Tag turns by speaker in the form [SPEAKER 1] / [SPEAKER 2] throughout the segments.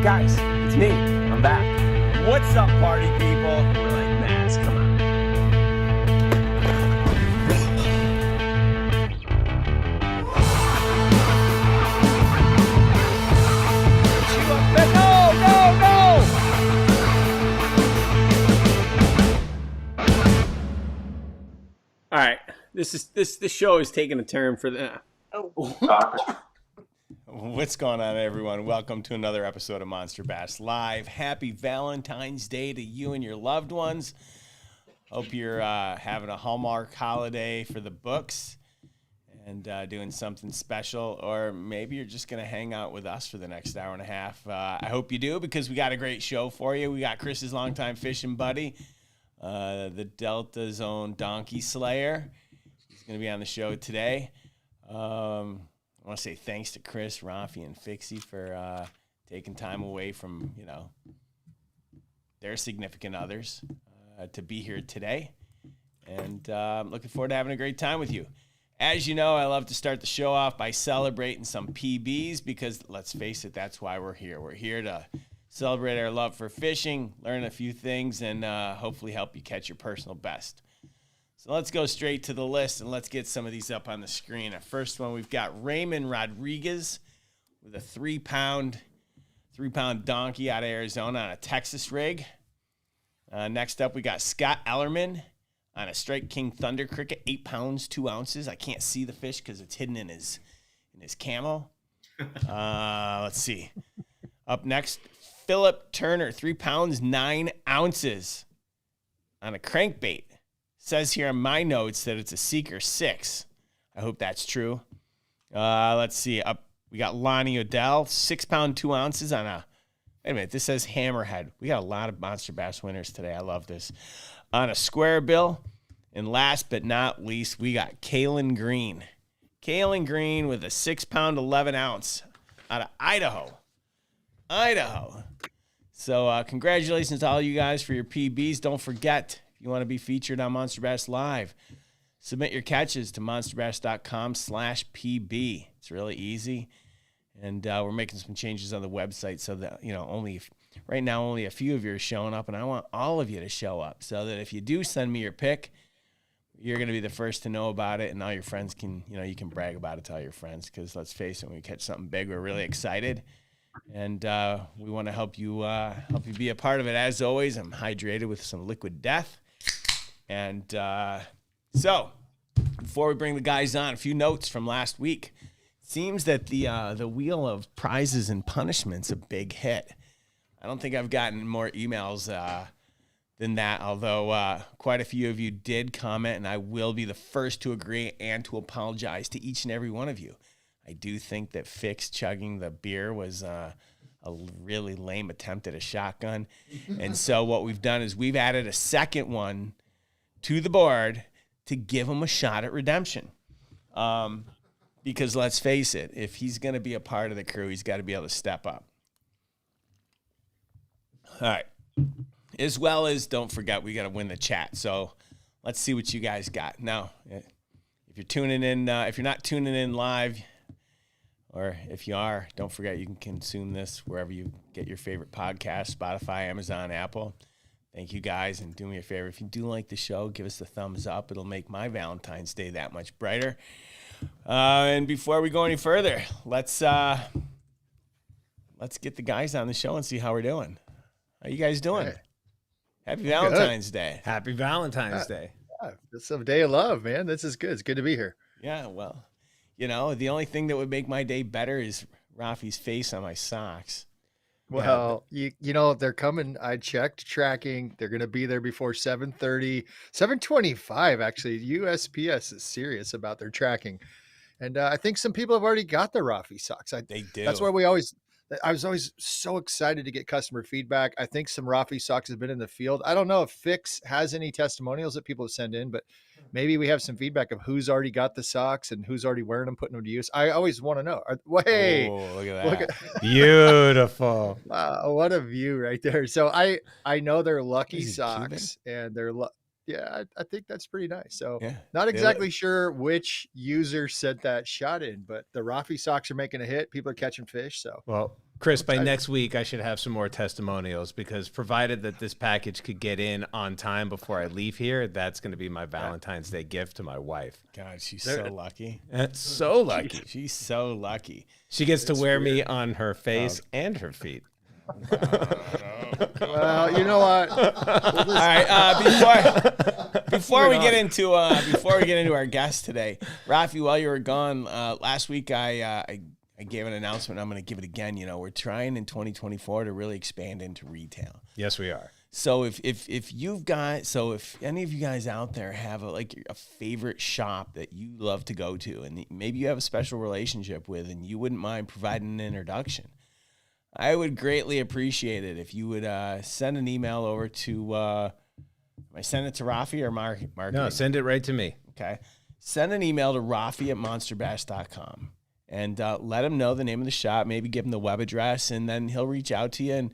[SPEAKER 1] Guys, it's me. I'm back.
[SPEAKER 2] What's up, party people?
[SPEAKER 1] We're like, Mads, come on. All right, this show is taking a turn for the.
[SPEAKER 2] What's going on, everyone? Welcome to another episode of Monster Bass Live. Happy Valentine's Day to you and your loved ones. Hope you're having a Hallmark holiday for the books and doing something special, or maybe you're just going to hang out with us for the next hour and a half. I hope you do, because we got a great show for you. We got Chris's longtime fishing buddy, the Delta's own Donkey Slayer. He's going to be on the show today. I want to say thanks to Chris, Raphie, and Fixie for taking time away from, their significant others to be here today. And I'm looking forward to having a great time with you. As you know, I love to start the show off by celebrating some PBs because, let's face it, that's why we're here. We're here to celebrate our love for fishing, learn a few things, and hopefully help you catch your personal best. So let's go straight to the list, and let's get some of these up on the screen. Our first one, we've got Raymond Rodriguez with a 3-pound donkey out of Arizona on a Texas rig. Next up, we got Scott Ellerman on a Strike King Thunder Cricket, 8 pounds, 2 ounces. I can't see the fish because it's hidden in his camo. Let's see. Up next, Philip Turner, 3 pounds, 9 ounces on a crankbait. Says here on my notes that it's a Seeker 6. I hope that's true. Let's see. We got Lonnie Odell, 6 pound, 2 ounces on a, wait a minute, this says Hammerhead. We got a lot of Monster Bass winners today. I love this. On a square bill. And last but not least, we got Kalen Green. Kalen Green with a 6 pound, 11 ounce out of Idaho. So congratulations to all you guys for your PBs. Don't forget, you want to be featured on Monster Bass Live, submit your catches to monsterbass.com/PB. It's really easy. And we're making some changes on the website so that, right now only a few of you are showing up, and I want all of you to show up so that if you do send me your pick, you're going to be the first to know about it, and all your friends can, you can brag about it to all your friends, because let's face it, when we catch something big, we're really excited. And we want to help you be a part of it. As always, I'm hydrated with some Liquid Death. And so, before we bring the guys on, a few notes from last week. It seems that the wheel of prizes and punishments a big hit. I don't think I've gotten more emails than that, although quite a few of you did comment, and I will be the first to agree and to apologize to each and every one of you. I do think that Fix chugging the beer was a really lame attempt at a shotgun. And so what we've done is we've added a second one to the board to give him a shot at redemption. Because let's face it, if he's going to be a part of the crew, he's got to be able to step up. All right. As well as, don't forget, we got to win the chat. So let's see what you guys got. Now, if you're tuning in, if you're not tuning in live, or if you are, don't forget you can consume this wherever you get your favorite podcast, Spotify, Amazon, Apple. Thank you, guys, and do me a favor. If you do like the show, give us the thumbs up. It'll make my Valentine's Day that much brighter. And before we go any further, let's get the guys on the show and see how we're doing. How you guys doing?
[SPEAKER 3] Hey.
[SPEAKER 2] Happy Valentine's Day.
[SPEAKER 1] Happy Valentine's Day.
[SPEAKER 3] Yeah, it's a day of love, man. This is good. It's good to be here.
[SPEAKER 2] Yeah, well, the only thing that would make my day better is Rafi's face on my socks.
[SPEAKER 3] Well, you know, they're coming. I checked tracking. They're going to be there before 7:30, 7:25. Actually, USPS is serious about their tracking. And I think some people have already got the Raphie socks.
[SPEAKER 2] They do.
[SPEAKER 3] That's why I was always so excited to get customer feedback. I think some Raphie socks have been in the field. I don't know if Fix has any testimonials that people have sent in, but maybe we have some feedback of who's already got the socks and who's already wearing them, putting them to use. I always want to know. Hey,
[SPEAKER 2] look at that.
[SPEAKER 1] Beautiful.
[SPEAKER 3] Wow, what a view right there. So I know they're lucky socks,
[SPEAKER 2] Cuban?
[SPEAKER 3] and they're yeah, I think that's pretty nice. So
[SPEAKER 2] Yeah,
[SPEAKER 3] not exactly sure which user sent that shot in, but the Raphie socks are making a hit. People are catching fish. So
[SPEAKER 1] Well,
[SPEAKER 2] Chris, by next week, I should have some more testimonials, because provided that this package could get in on time before I leave here, that's going to be my Valentine's Day gift to my wife.
[SPEAKER 4] God, she's so lucky.
[SPEAKER 2] So lucky.
[SPEAKER 4] She's so lucky.
[SPEAKER 2] She gets to wear me on her face and her feet.
[SPEAKER 3] Well, you know what?
[SPEAKER 4] All right. Before we get into our guest today, Raphie, while you were gone last week, I gave an announcement. I'm going to give it again. You know, we're trying in 2024 to really expand into retail.
[SPEAKER 2] Yes, we are.
[SPEAKER 4] So if any of you guys out there have a favorite shop that you love to go to, and maybe you have a special relationship with, and you wouldn't mind providing an introduction, I would greatly appreciate it if you would send an email over to. I send it to Raphie or Mark?
[SPEAKER 2] No, send it right to me.
[SPEAKER 4] Okay, send an email to Raphie at monsterbass.com. And let him know the name of the shop, maybe give him the web address, and then he'll reach out to you. And,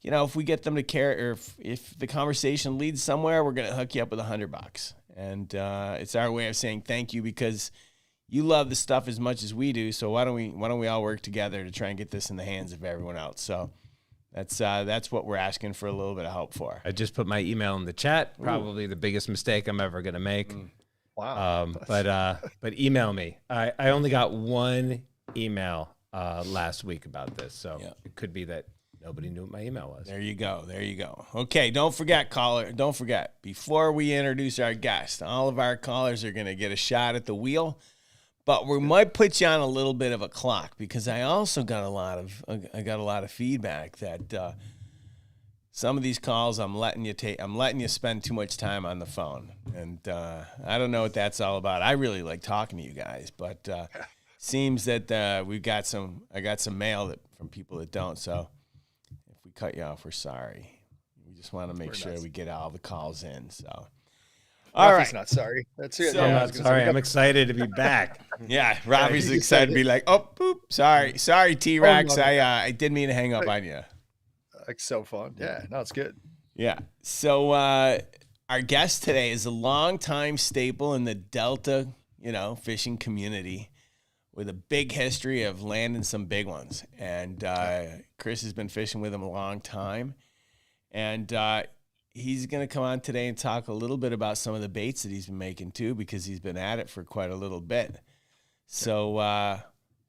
[SPEAKER 4] you know, if we get them to care, or if the conversation leads somewhere, we're going to hook you up with $100. And it's our way of saying thank you, because you love the stuff as much as we do. So why don't we all work together to try and get this in the hands of everyone else? So that's what we're asking for a little bit of help for.
[SPEAKER 2] I just put my email in the chat. Probably the biggest mistake I'm ever going to make.
[SPEAKER 3] Wow.
[SPEAKER 2] But email me. I only got one email last week about this, so it could be that nobody knew what my email was.
[SPEAKER 4] There you go. Okay, don't forget, caller. Don't forget, before we introduce our guest, all of our callers are going to get a shot at the wheel, but we might put you on a little bit of a clock, because I also got a lot of feedback that some of these calls I'm letting you spend too much time on the phone. And I don't know what that's all about. I really like talking to you guys, but seems that I got some mail from people that don't. So if we cut you off, we're sorry. We just want to make sure we get all the calls in. So all right.
[SPEAKER 3] Not sorry. That's it.
[SPEAKER 4] So,
[SPEAKER 2] I'm not sorry. I'm excited to be back.
[SPEAKER 4] Yeah, Raphie's excited to be like, oh, boop, sorry, T-Rex. I didn't mean to hang up on you.
[SPEAKER 3] Like, so fun. Yeah, no, it's good.
[SPEAKER 4] Yeah. So our guest today is a longtime staple in the Delta, fishing community, with a big history of landing some big ones. And Chris has been fishing with him a long time. And he's going to come on today and talk a little bit about some of the baits that he's been making too, because he's been at it for quite a little bit. So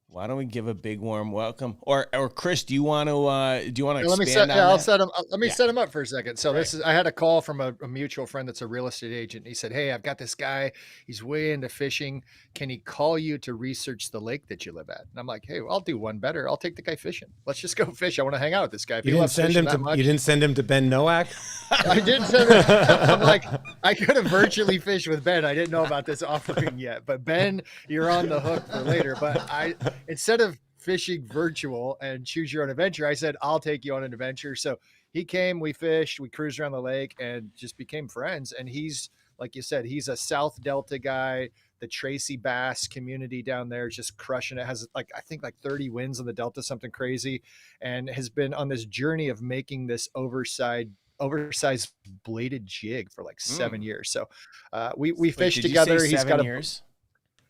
[SPEAKER 4] why don't we give a big warm welcome? Or Chris, do you want to expand on that?
[SPEAKER 3] Let me set him up for a second. So I had a call from a mutual friend that's a real estate agent. He said, "Hey, I've got this guy. He's way into fishing. Can he call you to research the lake that you live at?" And I'm like, "Hey, well, I'll do one better. I'll take the guy fishing. Let's just go fish. I want to hang out with this guy."
[SPEAKER 2] You didn't send him to Ben Nowak?
[SPEAKER 3] I did send him. I'm like, I could have virtually fished with Ben. I didn't know about this offering yet, but Ben, you're on the hook for later. But instead of fishing virtual and choose your own adventure, I said, I'll take you on an adventure. So he came, we fished, we cruised around the lake and just became friends. And he's, like you said, he's a South Delta guy. The Tracy Bass community down there is just crushing it. Has I think 30 wins on the Delta, something crazy, and has been on this journey of making this oversized bladed jig for 7 years. So we fished together. He's got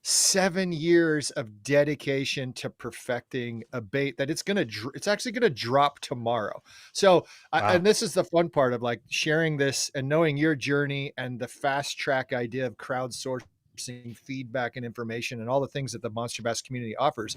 [SPEAKER 3] 7 years of dedication to perfecting a bait that it's actually going to drop tomorrow. So, wow. And this is the fun part of sharing this and knowing your journey and the fast track idea of crowdsourcing feedback and information and all the things that the Monster Bass community offers.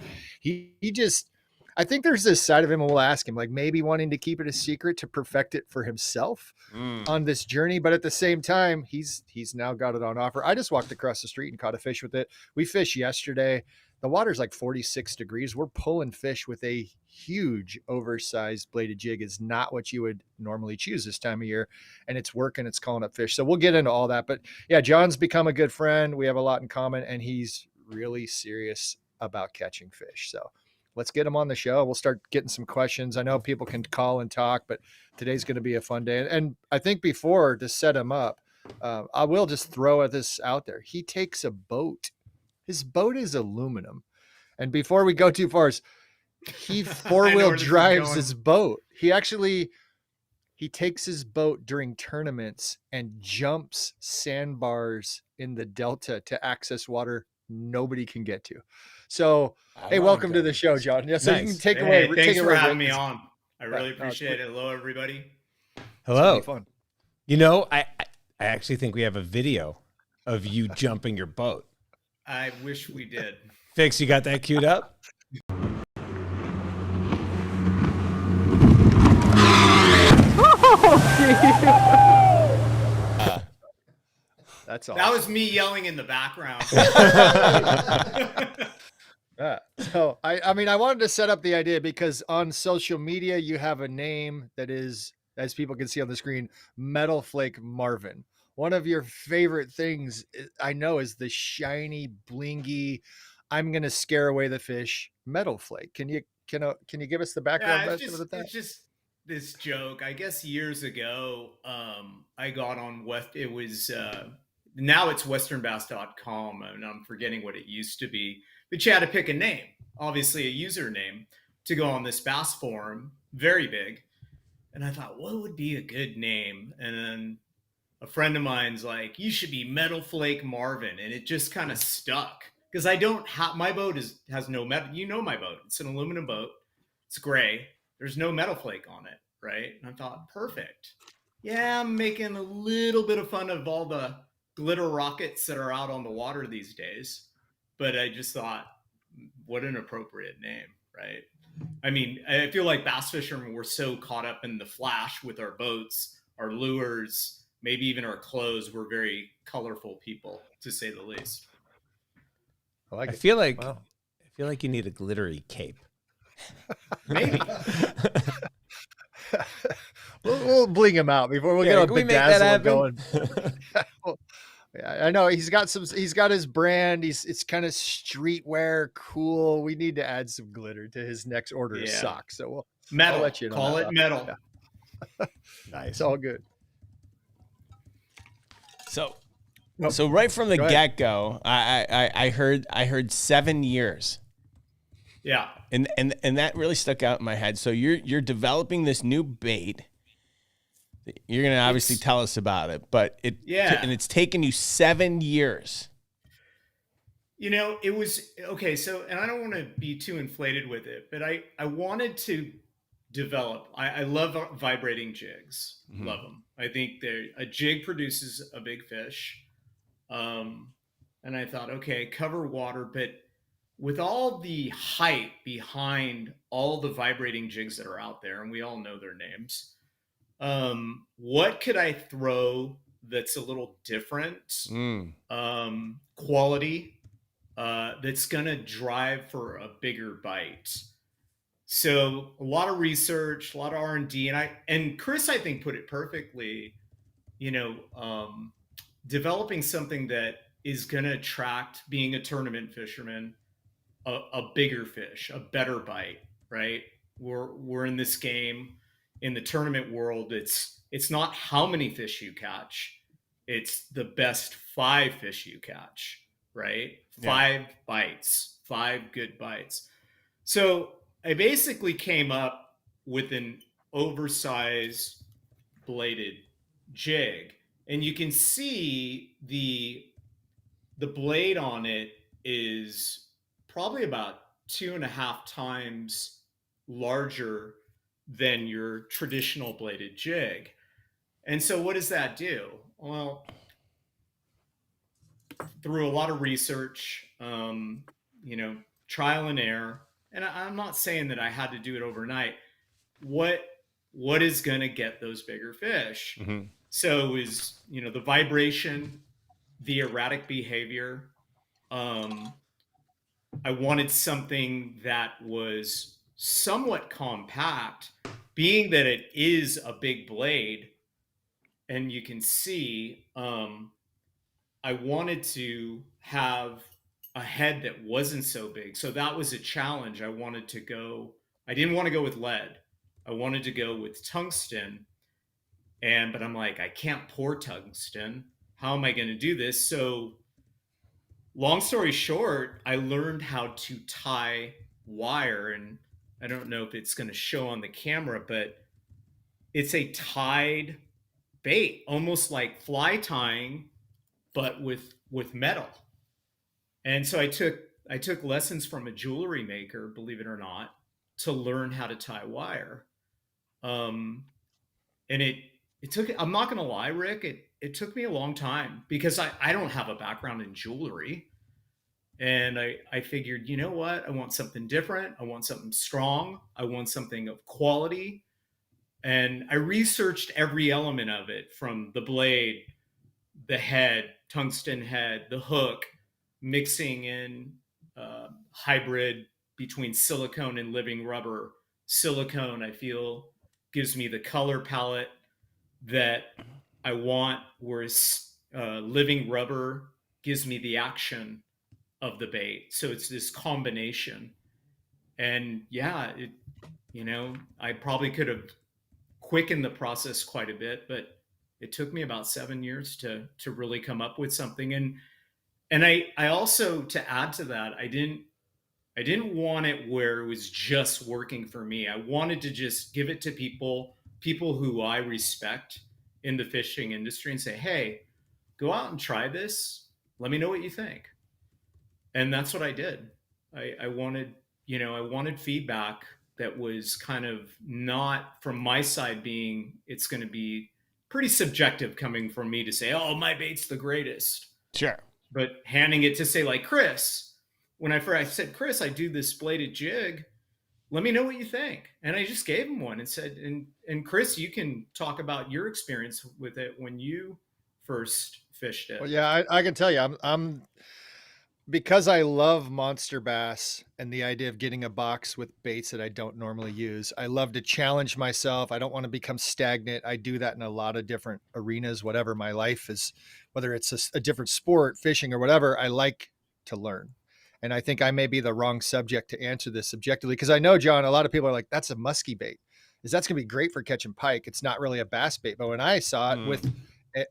[SPEAKER 3] I think there's this side of him, and we'll ask him, maybe wanting to keep it a secret to perfect it for himself on this journey. But at the same time, he's now got it on offer. I just walked across the street and caught a fish with it. We fished yesterday. The water's 46 degrees. We're pulling fish with a huge oversized bladed jig. Is not what you would normally choose this time of year. And it's working. It's calling up fish. So we'll get into all that. But yeah, John's become a good friend. We have a lot in common, and he's really serious about catching fish. So let's get him on the show. We'll start getting some questions. I know people can call and talk, but today's going to be a fun day. And I think before to set him up, I will just throw this out there. He takes a boat. His boat is aluminum. And before we go too far, he four-wheel drives his boat. He takes his boat during tournaments and jumps sandbars in the Delta to access water nobody can get to. So,
[SPEAKER 2] I
[SPEAKER 3] hey,
[SPEAKER 2] wanna
[SPEAKER 3] welcome to
[SPEAKER 2] go.
[SPEAKER 3] the show, John. Yeah, so you can
[SPEAKER 2] Nice.
[SPEAKER 3] take
[SPEAKER 5] Hey,
[SPEAKER 3] away,
[SPEAKER 5] thanks for having
[SPEAKER 3] Rick.
[SPEAKER 5] me on. I really
[SPEAKER 3] No, it's
[SPEAKER 5] appreciate it. Hello, everybody.
[SPEAKER 3] It's gonna be
[SPEAKER 4] Hello.
[SPEAKER 3] fun.
[SPEAKER 4] You know, I actually think we have a video of you jumping your boat.
[SPEAKER 5] I wish we did.
[SPEAKER 4] Fix, you got that queued up?
[SPEAKER 3] That's awesome.
[SPEAKER 5] That was me yelling in the background.
[SPEAKER 3] Yeah. So I mean, I wanted to set up the idea because on social media you have a name that is, as people can see on the screen, Metal Flake Marvin. One of your favorite things I know is the shiny, blingy, I'm gonna scare away the fish Metal Flake. Can you give us the background
[SPEAKER 5] Yeah,
[SPEAKER 3] with that?
[SPEAKER 5] it's just this joke. I guess years ago, I got on it was now it's westernbass.com, and I'm forgetting what it used to be. But you had to pick a name, obviously a username, to go on this bass forum, very big. And I thought, what would be a good name? And then a friend of mine's like, you should be Metal Flake Marvin. And it just kind of stuck because I don't have, my boat has no metal. You know my boat. It's an aluminum boat. It's gray. There's no metal flake on it, right? And I thought, perfect. Yeah, I'm making a little bit of fun of all the glitter rockets that are out on the water these days. But I just thought, what an appropriate name, right? I mean, I feel like bass fishermen were so caught up in the flash with our boats, our lures, maybe even our clothes. We're very colorful people, to say the least.
[SPEAKER 3] I like
[SPEAKER 4] I
[SPEAKER 3] it.
[SPEAKER 4] feel like
[SPEAKER 3] Wow.
[SPEAKER 4] you need a glittery cape.
[SPEAKER 5] Maybe.
[SPEAKER 3] We'll bling him out before we'll
[SPEAKER 4] Yeah,
[SPEAKER 3] get a
[SPEAKER 4] can we make that
[SPEAKER 3] bedazzle
[SPEAKER 4] happen?
[SPEAKER 3] going. Yeah, I know he's got his brand. It's kind of streetwear, cool. We need to add some glitter to his next order of
[SPEAKER 5] Yeah.
[SPEAKER 3] socks. So
[SPEAKER 5] Metal.
[SPEAKER 3] I'll let you know
[SPEAKER 5] Call
[SPEAKER 3] that.
[SPEAKER 5] it metal.
[SPEAKER 3] Yeah.
[SPEAKER 4] Nice.
[SPEAKER 3] It's all good.
[SPEAKER 2] So right from the
[SPEAKER 3] Go ahead.
[SPEAKER 2] get-go, I heard 7 years.
[SPEAKER 5] Yeah.
[SPEAKER 2] And that really stuck out in my head. So you're developing this new bait. You're gonna obviously tell us about it, but it's taken you 7 years.
[SPEAKER 5] You know, it was okay. So, and I don't want to be too inflated with it, but I wanted to develop. I love vibrating jigs.
[SPEAKER 2] Mhm.
[SPEAKER 5] Love them. I think a jig produces a big fish. And I thought, okay, cover water, but with all the hype behind all the vibrating jigs that are out there, and we all know their names, what could I throw that's a little different, quality, that's gonna drive for a bigger bite? So a lot of research, a lot of R&D, and Chris, I think, put it perfectly. You know, developing something that is gonna attract, being a tournament fisherman, a bigger fish, a better bite, right? We're in this game, in the tournament world. It's not how many fish you catch, it's the best 5 fish you catch, right?
[SPEAKER 2] Yeah.
[SPEAKER 5] 5 bites, 5 good bites. So I basically came up with an oversized bladed jig, and you can see the blade on it is probably about 2.5 times larger than your traditional bladed jig. And so what does that do? Well, through a lot of research, you know, trial and error, and I'm not saying that I had to do it overnight. What is going to get those bigger fish?
[SPEAKER 2] Mm-hmm.
[SPEAKER 5] So is, you know, the vibration, the erratic behavior. I wanted something that was somewhat compact, being that it is a big blade, and you can see, I wanted to have a head that wasn't so big. So that was a challenge. I didn't want to go with lead. I wanted to go with tungsten. But I'm like, I can't pour tungsten. How am I going to do this? So long story short, I learned how to tie wire, and I don't know if it's going to show on the camera, but it's a tied bait, almost like fly tying, but with metal. And so I took lessons from a jewelry maker, believe it or not, to learn how to tie wire. Um, and it took, I'm not going to lie, Rick, it took me a long time because I don't have a background in jewelry. And I figured, you know what? I want something different. I want something strong. I want something of quality. And I researched every element of it, from the blade, the head, tungsten head, the hook, mixing in hybrid between silicone and living rubber. Silicone, I feel, gives me the color palette that I want, whereas living rubber gives me the action of the bait. So it's this combination. And yeah, I probably could have quickened the process quite a bit, but it took me about 7 years to really come up with something. And I also, to add to that, I didn't want it where it was just working for me. I wanted to just give it to people who I respect in the fishing industry, and say, hey, go out and try this. Let me know what you think. And that's what I did. I wanted, I wanted feedback that was kind of not from my side, being, it's going to be pretty subjective coming from me to say, oh, my bait's the greatest.
[SPEAKER 2] Sure.
[SPEAKER 5] But handing it to, say, like Chris, when I said, Chris, I do this bladed jig. Let me know what you think. And I just gave him one and said, and Chris, you can talk about your experience with it when you first fished it.
[SPEAKER 3] Well, yeah, I can tell you, I'm because I love monster bass and the idea of getting a box with baits that I don't normally use. I love to challenge myself. I don't want to become stagnant. I do that in a lot of different arenas, whatever my life is, whether it's a different sport, fishing or whatever. I like to learn. And I think I may be the wrong subject to answer this subjectively, because I know, John, a lot of people are like, that's a musky bait. That's going to be great for catching pike. It's not really a bass bait. But when I saw it with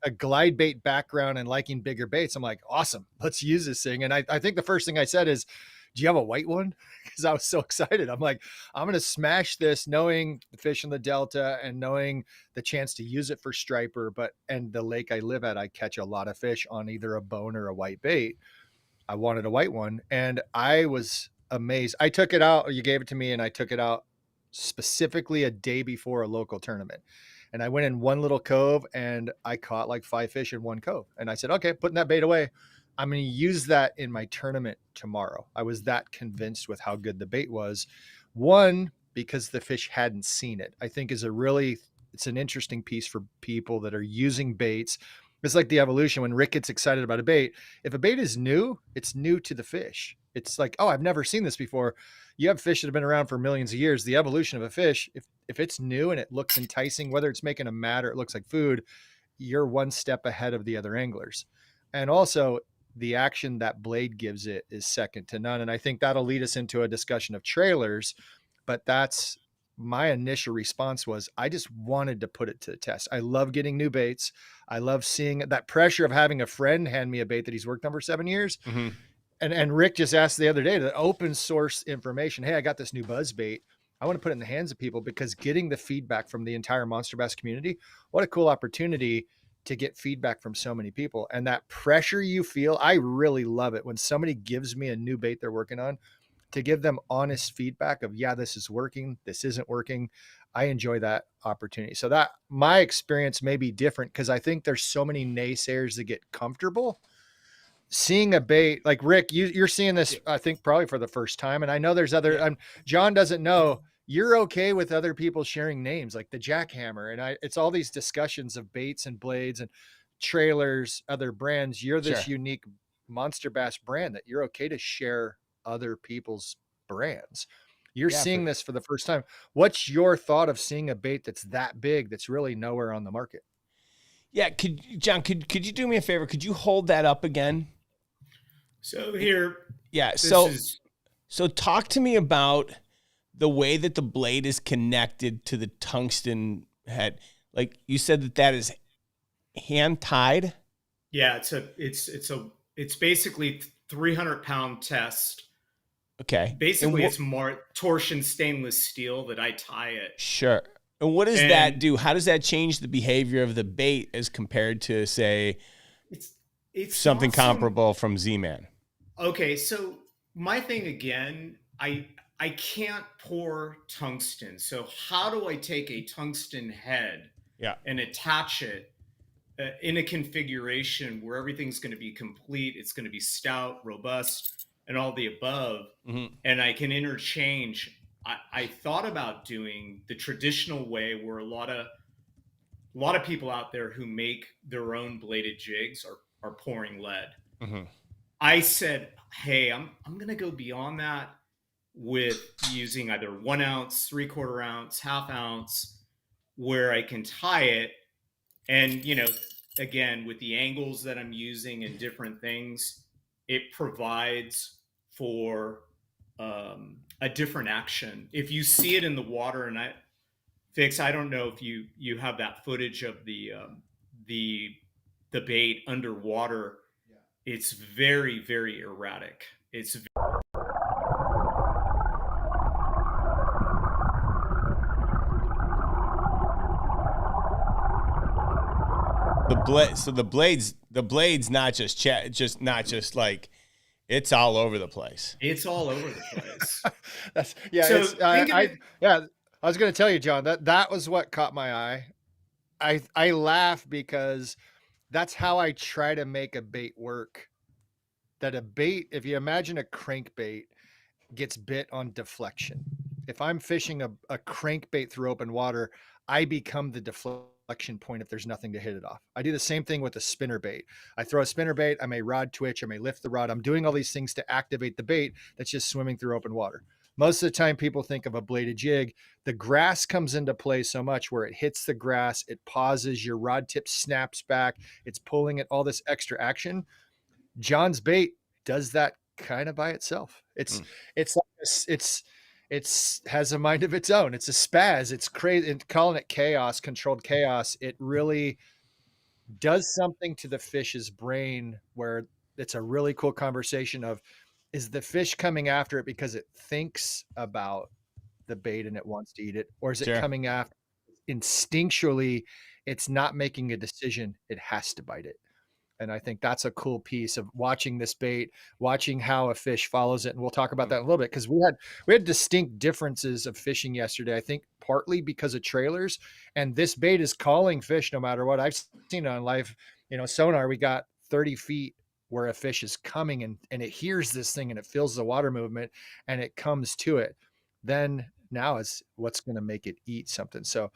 [SPEAKER 3] a glide bait background and liking bigger baits, I'm like, awesome, let's use this thing. And I think the first thing I said is, do you have a white one? Because I was so excited. I'm like, I'm going to smash this, knowing the fish in the Delta and knowing the chance to use it for striper. And the lake I live at, I catch a lot of fish on either a bone or a white bait. I wanted a white one, and I was amazed. I took it out. You gave it to me, and I took it out specifically a day before a local tournament. And I went in one little cove and I caught like 5 fish in one cove. And I said, okay, putting that bait away. I'm going to use that in my tournament tomorrow. I was that convinced with how good the bait was. One, because the fish hadn't seen it, I think it's an interesting piece for people that are using baits. It's like the evolution. When Rick gets excited about a bait, if a bait is new, it's new to the fish. It's like, oh, I've never seen this before. You have fish that have been around for millions of years. The evolution of a fish, if it's new and it looks enticing, whether it's making a mat or it looks like food, you're one step ahead of the other anglers. And also, the action that blade gives it is second to none. And I think that'll lead us into a discussion of trailers. But that's my initial response was, I just wanted to put it to the test. I love getting new baits. I love seeing that pressure of having a friend hand me a bait that he's worked on for 7 years.
[SPEAKER 2] Mm-hmm.
[SPEAKER 3] And Rick just asked the other day, the open source information. Hey, I got this new buzz bait. I want to put it in the hands of people, because getting the feedback from the entire Monster Bass community, what a cool opportunity to get feedback from so many people. And that pressure you feel, I really love it when somebody gives me a new bait they're working on, to give them honest feedback of, yeah, this is working, this isn't working. I enjoy that opportunity. So that my experience may be different, because I think there's so many naysayers that get comfortable seeing a bait like Rick. You're seeing this, I think, probably for the first time. And I know there's other, John doesn't know, you're okay with other people sharing names like the jackhammer. And it's all these discussions of baits and blades and trailers, other brands. You're this unique Monster Bass brand that you're okay to share other people's brands. You're seeing this for the first time. What's your thought of seeing a bait that's that big, that's really nowhere on the market?
[SPEAKER 2] Yeah. John, could you do me a favor? Could you hold that up again?
[SPEAKER 5] So here.
[SPEAKER 2] Yeah. So talk to me about the way that the blade is connected to the tungsten head. Like you said that is hand tied.
[SPEAKER 5] Yeah. It's basically 300-pound test.
[SPEAKER 2] Okay.
[SPEAKER 5] Basically, it's more torsion stainless steel that I tie it.
[SPEAKER 2] Sure. And what does that do? How does that change the behavior of the bait as compared to, say,
[SPEAKER 5] it's
[SPEAKER 2] something comparable from Z-Man?
[SPEAKER 5] Okay, so my thing again, I can't pour tungsten. So how do I take a tungsten head
[SPEAKER 2] Yeah.
[SPEAKER 5] and attach it in a configuration where everything's going to be complete? It's going to be stout, robust, and all the above,
[SPEAKER 2] Mm-hmm.
[SPEAKER 5] and I can interchange. I thought about doing the traditional way where a lot of people out there who make their own bladed jigs are pouring lead.
[SPEAKER 2] Mm-hmm.
[SPEAKER 5] I said, hey, I'm gonna go beyond that with using either 1 ounce, 3/4 ounce, half ounce, where I can tie it. And again, with the angles that I'm using and different things, it provides for a different action. If you see it in the water, and I don't know if you have that footage of the the bait underwater. It's very, very erratic. It's
[SPEAKER 2] the blade's not just like, it's all over the place.
[SPEAKER 5] it's all over the place.
[SPEAKER 3] That's yeah.
[SPEAKER 5] So
[SPEAKER 3] It's
[SPEAKER 5] think of it.
[SPEAKER 3] yeah. I was going to tell you, John, that was what caught my eye. I laugh because that's how I try to make a bait work. That a bait, if you imagine a crankbait, gets bit on deflection. If I'm fishing a crankbait through open water, I become the deflection point if there's nothing to hit it off. I do the same thing with a spinner bait. I throw a spinner bait, I may rod twitch, I may lift the rod. I'm doing all these things to activate the bait that's just swimming through open water. Most of the time, people think of a bladed jig. The grass comes into play so much where it hits the grass, it pauses, your rod tip snaps back, it's pulling it, all this extra action. John's bait does that kind of by itself. It's like it's has a mind of its own. It's a spaz. It's crazy. And calling it chaos, controlled chaos, it really does something to the fish's brain where it's a really cool conversation of, is the fish coming after it because it thinks about the bait and it wants to eat it, or is it
[SPEAKER 2] Sure.
[SPEAKER 3] coming after instinctually, it's not making a decision, it has to bite it. And I think that's a cool piece of watching this bait, watching how a fish follows it. And we'll talk about that in a little bit, because we had distinct differences of fishing yesterday. I think partly because of trailers, and this bait is calling fish no matter what. I've seen it on live, sonar. We got 30 feet where a fish is coming, and it hears this thing and it feels the water movement and it comes to it. Then now is what's going to make it eat something. So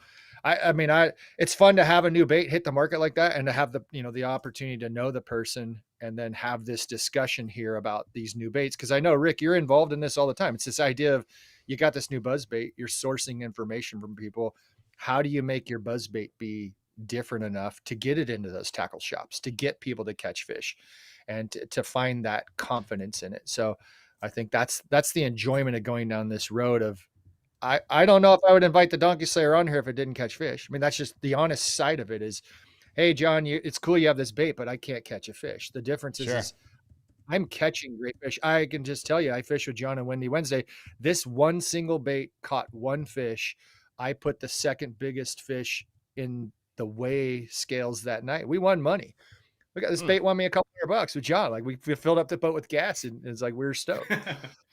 [SPEAKER 3] it's fun to have a new bait hit the market like that, and to have the opportunity to know the person and then have this discussion here about these new baits. Cause I know, Rick, you're involved in this all the time. It's this idea of, you got this new buzz bait, you're sourcing information from people. How do you make your buzz bait be different enough to get it into those tackle shops, to get people to catch fish and to find that confidence in it? So I think that's the enjoyment of going down this road of, I don't know if I would invite the donkey slayer on here if it didn't catch fish. I mean, that's just the honest side of it is, hey, John, it's cool you have this bait, but I can't catch a fish. The difference is I'm catching great fish. I can just tell you, I fished with John and Wendy Wednesday. This one single bait caught one fish. I put the second biggest fish in the weigh scales that night. We won money. Look at this bait, won me a couple $100 with John. Like, we filled up the boat with gas, and it's like, we were stoked.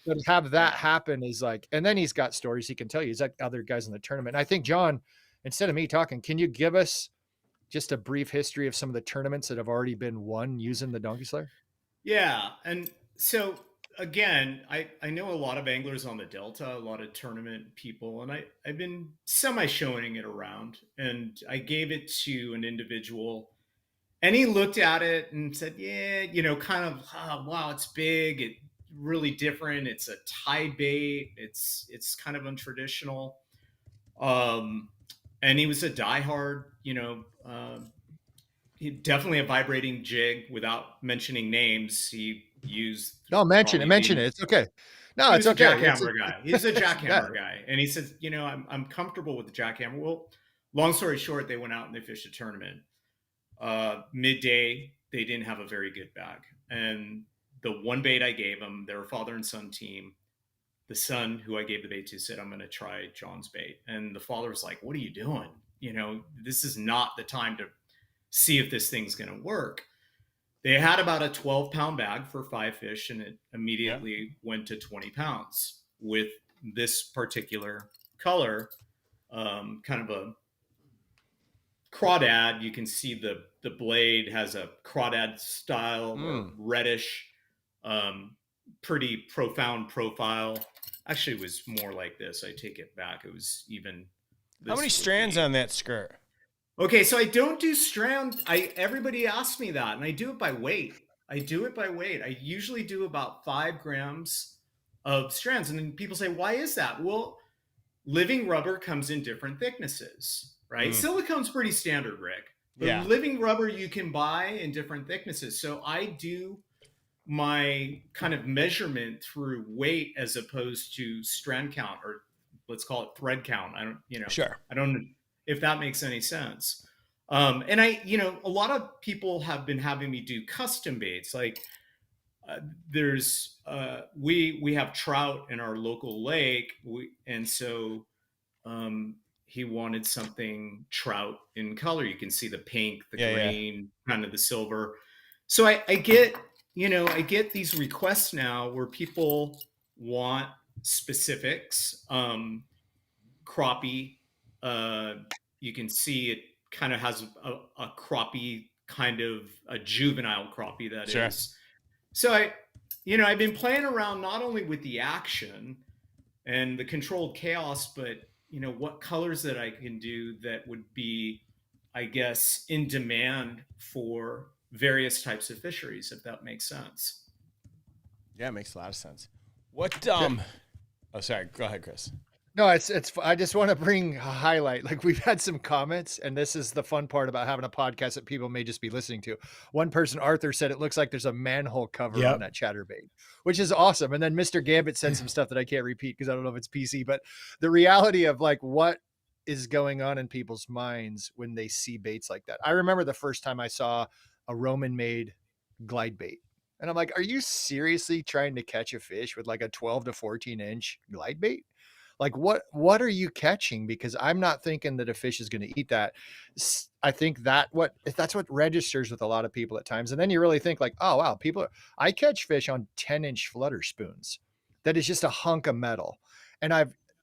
[SPEAKER 3] But to have that happen is like, and then he's got stories he can tell you. He's like other guys in the tournament. And I think, John, instead of me talking, can you give us just a brief history of some of the tournaments that have already been won using the Donkey Slayer?
[SPEAKER 5] Yeah, and so again, I know a lot of anglers on the Delta, a lot of tournament people, and I've been semi-showing it around, and I gave it to an individual, and he looked at it and said, yeah, kind of, oh, wow, it's big, it really different, it's a tide bait, it's kind of untraditional. And he was a diehard, he definitely a vibrating jig. Without mentioning names, he used
[SPEAKER 3] No, mention it. It's okay. No, it's okay.
[SPEAKER 5] Jackhammer guy. He's a jackhammer guy, and he says, I'm comfortable with the jackhammer. Well, long story short, they went out and they fished a tournament. Midday, they didn't have a very good bag, and the one bait I gave them, they were a father and son team. The son, who I gave the bait to, said, I'm going to try John's bait, and the father was like, what are you doing? This is not the time to see if this thing's going to work. They had about a 12-pound bag for 5 fish, and it immediately went to 20 pounds with this particular color, kind of a crawdad. You can see the blade has a crawdad style or reddish, pretty profound profile. Actually, it was more like this. I take it back. It was even.
[SPEAKER 2] How many strands on that skirt?
[SPEAKER 5] Okay, so I don't do strand. Everybody asks me that, and I do it by weight. I usually do about 5 grams of strands, and then people say, "Why is that?" Well, living rubber comes in different thicknesses, right? Silicone's pretty standard, Rick. But living rubber you can buy in different thicknesses. So I do my kind of measurement through weight as opposed to strand count, or let's call it thread count. I don't know if that makes any sense. And a lot of people have been having me do custom baits. Like we have trout in our local lake, and so he wanted something trout in color. You can see the pink, the green, kind of the silver. So I get these requests now where people want specifics. Crappie, you can see it kind of has a crappie, kind of a juvenile crappie that is. So I've been playing around not only with the action and the controlled chaos, but what colors that I can do that would be, I guess, in demand for various types of fisheries, if that makes sense.
[SPEAKER 2] Yeah, it makes a lot of sense. What? Oh, sorry. Go ahead, Chris.
[SPEAKER 3] No, it's. I just want to bring a highlight. Like, we've had some comments, and this is the fun part about having a podcast that people may just be listening to. One person, Arthur, said it looks like there's a manhole cover on that chatterbait, which is awesome. And then Mr. Gambit said some stuff that I can't repeat because I don't know if it's PC, but the reality of like what is going on in people's minds when they see baits like that. I remember the first time I saw a Roman-made glide bait, and I'm like, are you seriously trying to catch a fish with like a 12 to 14 inch glide bait? Like what are you catching? Because I'm not thinking that a fish is going to eat that. I think that's what registers with a lot of people at times. And then you really think like, oh, wow, I catch fish on 10-inch flutter spoons. That is just a hunk of metal. And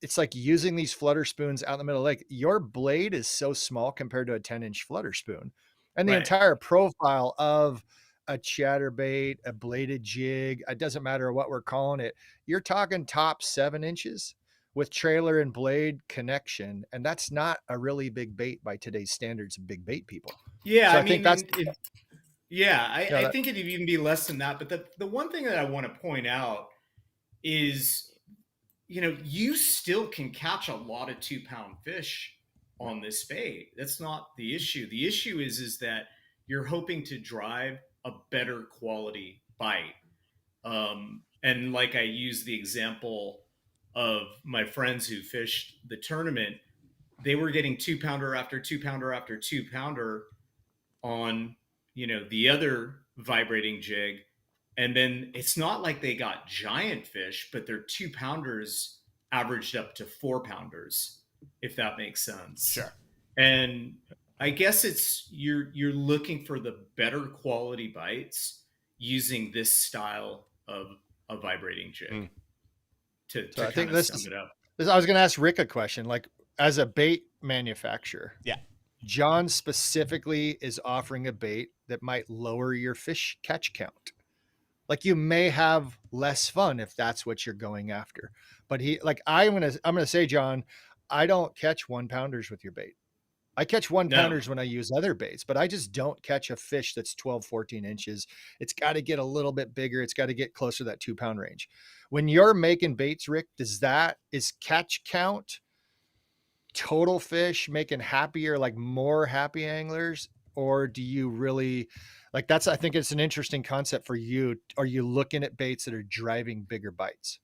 [SPEAKER 3] it's like using these flutter spoons out in the middle of the lake. Your blade is so small compared to a 10-inch flutter spoon. And the entire profile of a chatterbait, a bladed jig, it doesn't matter what we're calling it. You're talking top 7 inches. With trailer and blade connection, and that's not a really big bait by today's standards of big bait people.
[SPEAKER 5] Yeah, so I think that's. I think it'd even be less than that. But the one thing that I want to point out is, you still can catch a lot of 2-pound fish on this bait. That's not the issue. The issue is that you're hoping to drive a better quality bite. And like I use the example of my friends who fished the tournament, they were getting 2-pounder after 2-pounder after 2-pounder on, the other vibrating jig. And then it's not like they got giant fish, but their 2-pounders averaged up to 4-pounders, if that makes sense.
[SPEAKER 2] Sure.
[SPEAKER 5] And I guess it's, you're looking for the better quality bites using this style of a vibrating jig. I think this sum it up.
[SPEAKER 3] I was going to ask Rick a question. Like, as a bait manufacturer, John specifically is offering a bait that might lower your fish catch count. Like, you may have less fun if that's what you're going after. But I'm gonna say, John, I don't catch 1-pounders with your bait. I catch 1-pounders when I use other baits, but I just don't catch a fish that's 12, 14 inches. It's got to get a little bit bigger. It's got to get closer to that 2-pound range. When you're making baits, Rick, is catch count, total fish making happier, like more happy anglers? Or do you really like I think it's an interesting concept for you. Are you looking at baits that are driving bigger bites?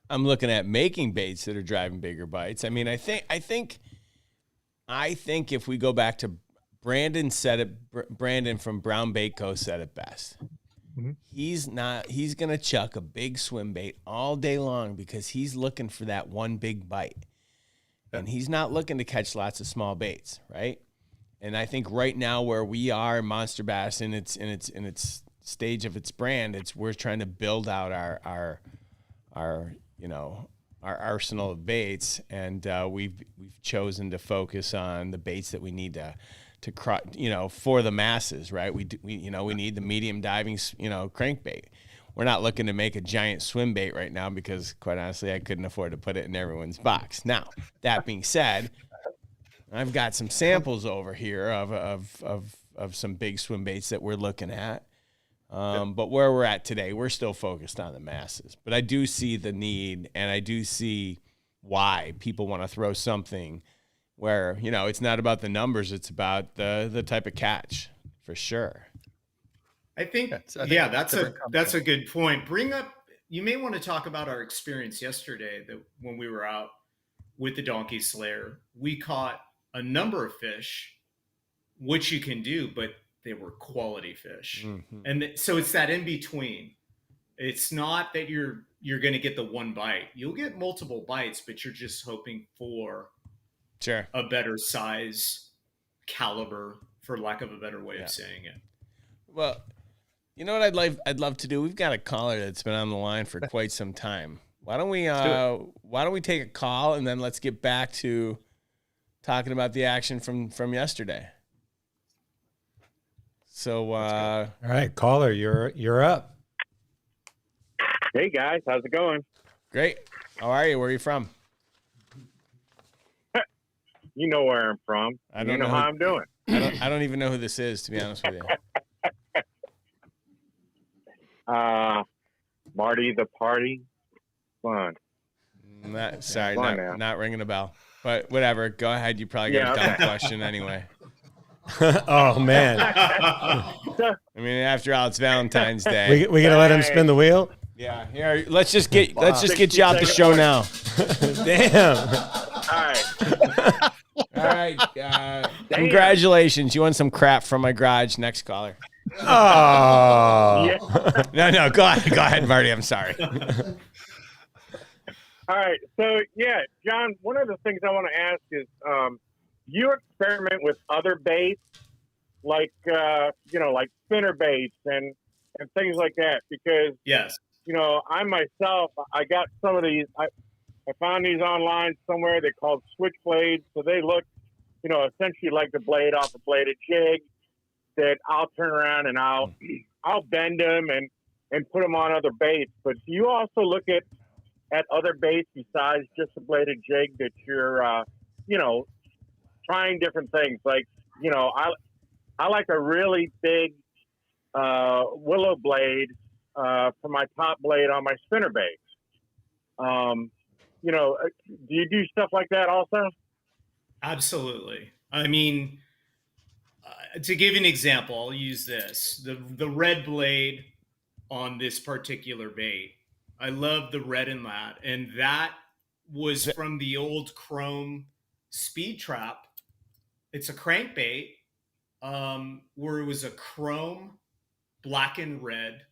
[SPEAKER 2] I'm looking at making baits that are driving bigger bites. I mean, I think if we go back to Brandon from Brown Bait Co. said it best. Mm-hmm. He's going to chuck a big swim bait all day long because he's looking for that one big bite. And he's not looking to catch lots of small baits, right? And I think right now where we are, Monster Bass in its stage of its brand. We're trying to build out our arsenal of baits, and we've chosen to focus on the baits that we need to for the masses, right? We need the medium diving, crankbait. We're not looking to make a giant swim bait right now because, quite honestly, I couldn't afford to put it in everyone's box. Now, that being said, I've got some samples over here of some big swim baits that we're looking at. But where we're at today, we're still focused on the masses. But I do see the need, and I do see why people want to throw something where, it's not about the numbers, it's about the type of catch, for sure.
[SPEAKER 5] I think that's a good point. You may want to talk about our experience yesterday that when we were out with the Donkey Slayer, we caught a number of fish, which you can do, but they were quality fish. Mm-hmm. And so it's that in between. It's not that you're going to get the one bite. You'll get multiple bites, but you're just hoping for a better size caliber, for lack of a better way of saying it.
[SPEAKER 2] Well, you know what I'd love to do? We've got a caller that's been on the line for quite some time. Why don't we take a call, and then let's get back to talking about the action from yesterday. So
[SPEAKER 6] all right, caller, you're up.
[SPEAKER 7] Hey guys, how's it going?
[SPEAKER 2] Great. How are you? Where are you from?
[SPEAKER 7] You know where I'm from.
[SPEAKER 2] I don't know
[SPEAKER 7] how I'm doing.
[SPEAKER 2] I don't even know who this is, to be honest with you.
[SPEAKER 7] Marty the Party. Fun.
[SPEAKER 2] Not ringing a bell. But whatever. Go ahead. You probably got a dumb question anyway.
[SPEAKER 6] Oh man.
[SPEAKER 2] I mean, after all, it's Valentine's Day.
[SPEAKER 6] We gonna let him spin the wheel?
[SPEAKER 2] Yeah. Here, let's just get you out the show now.
[SPEAKER 6] Damn.
[SPEAKER 7] All
[SPEAKER 2] right. Congratulations. You won some crap from my garage. Next caller.
[SPEAKER 6] Oh.
[SPEAKER 7] Yeah.
[SPEAKER 2] No. Go ahead, Marty. I'm sorry.
[SPEAKER 7] All right. So, John, one of the things I want to ask is, you experiment with other baits, like spinner baits and things like that, because,
[SPEAKER 5] yes,
[SPEAKER 7] I myself, I got some of these, I found these online somewhere. They're called switchblades. So they look, essentially like the blade off a bladed jig that I'll turn around and I'll bend them and put them on other baits. But do you also look at other baits besides just a bladed jig that you're, trying different things? Like, I like a really big willow blade for my top blade on my spinner baits. Do you do stuff like that also?
[SPEAKER 5] Absolutely. I mean, to give an example, I'll use this. The red blade on this particular bait. I love the red in that. And that was from the old Chrome Speed Trap. It's a crankbait where it was a chrome black and red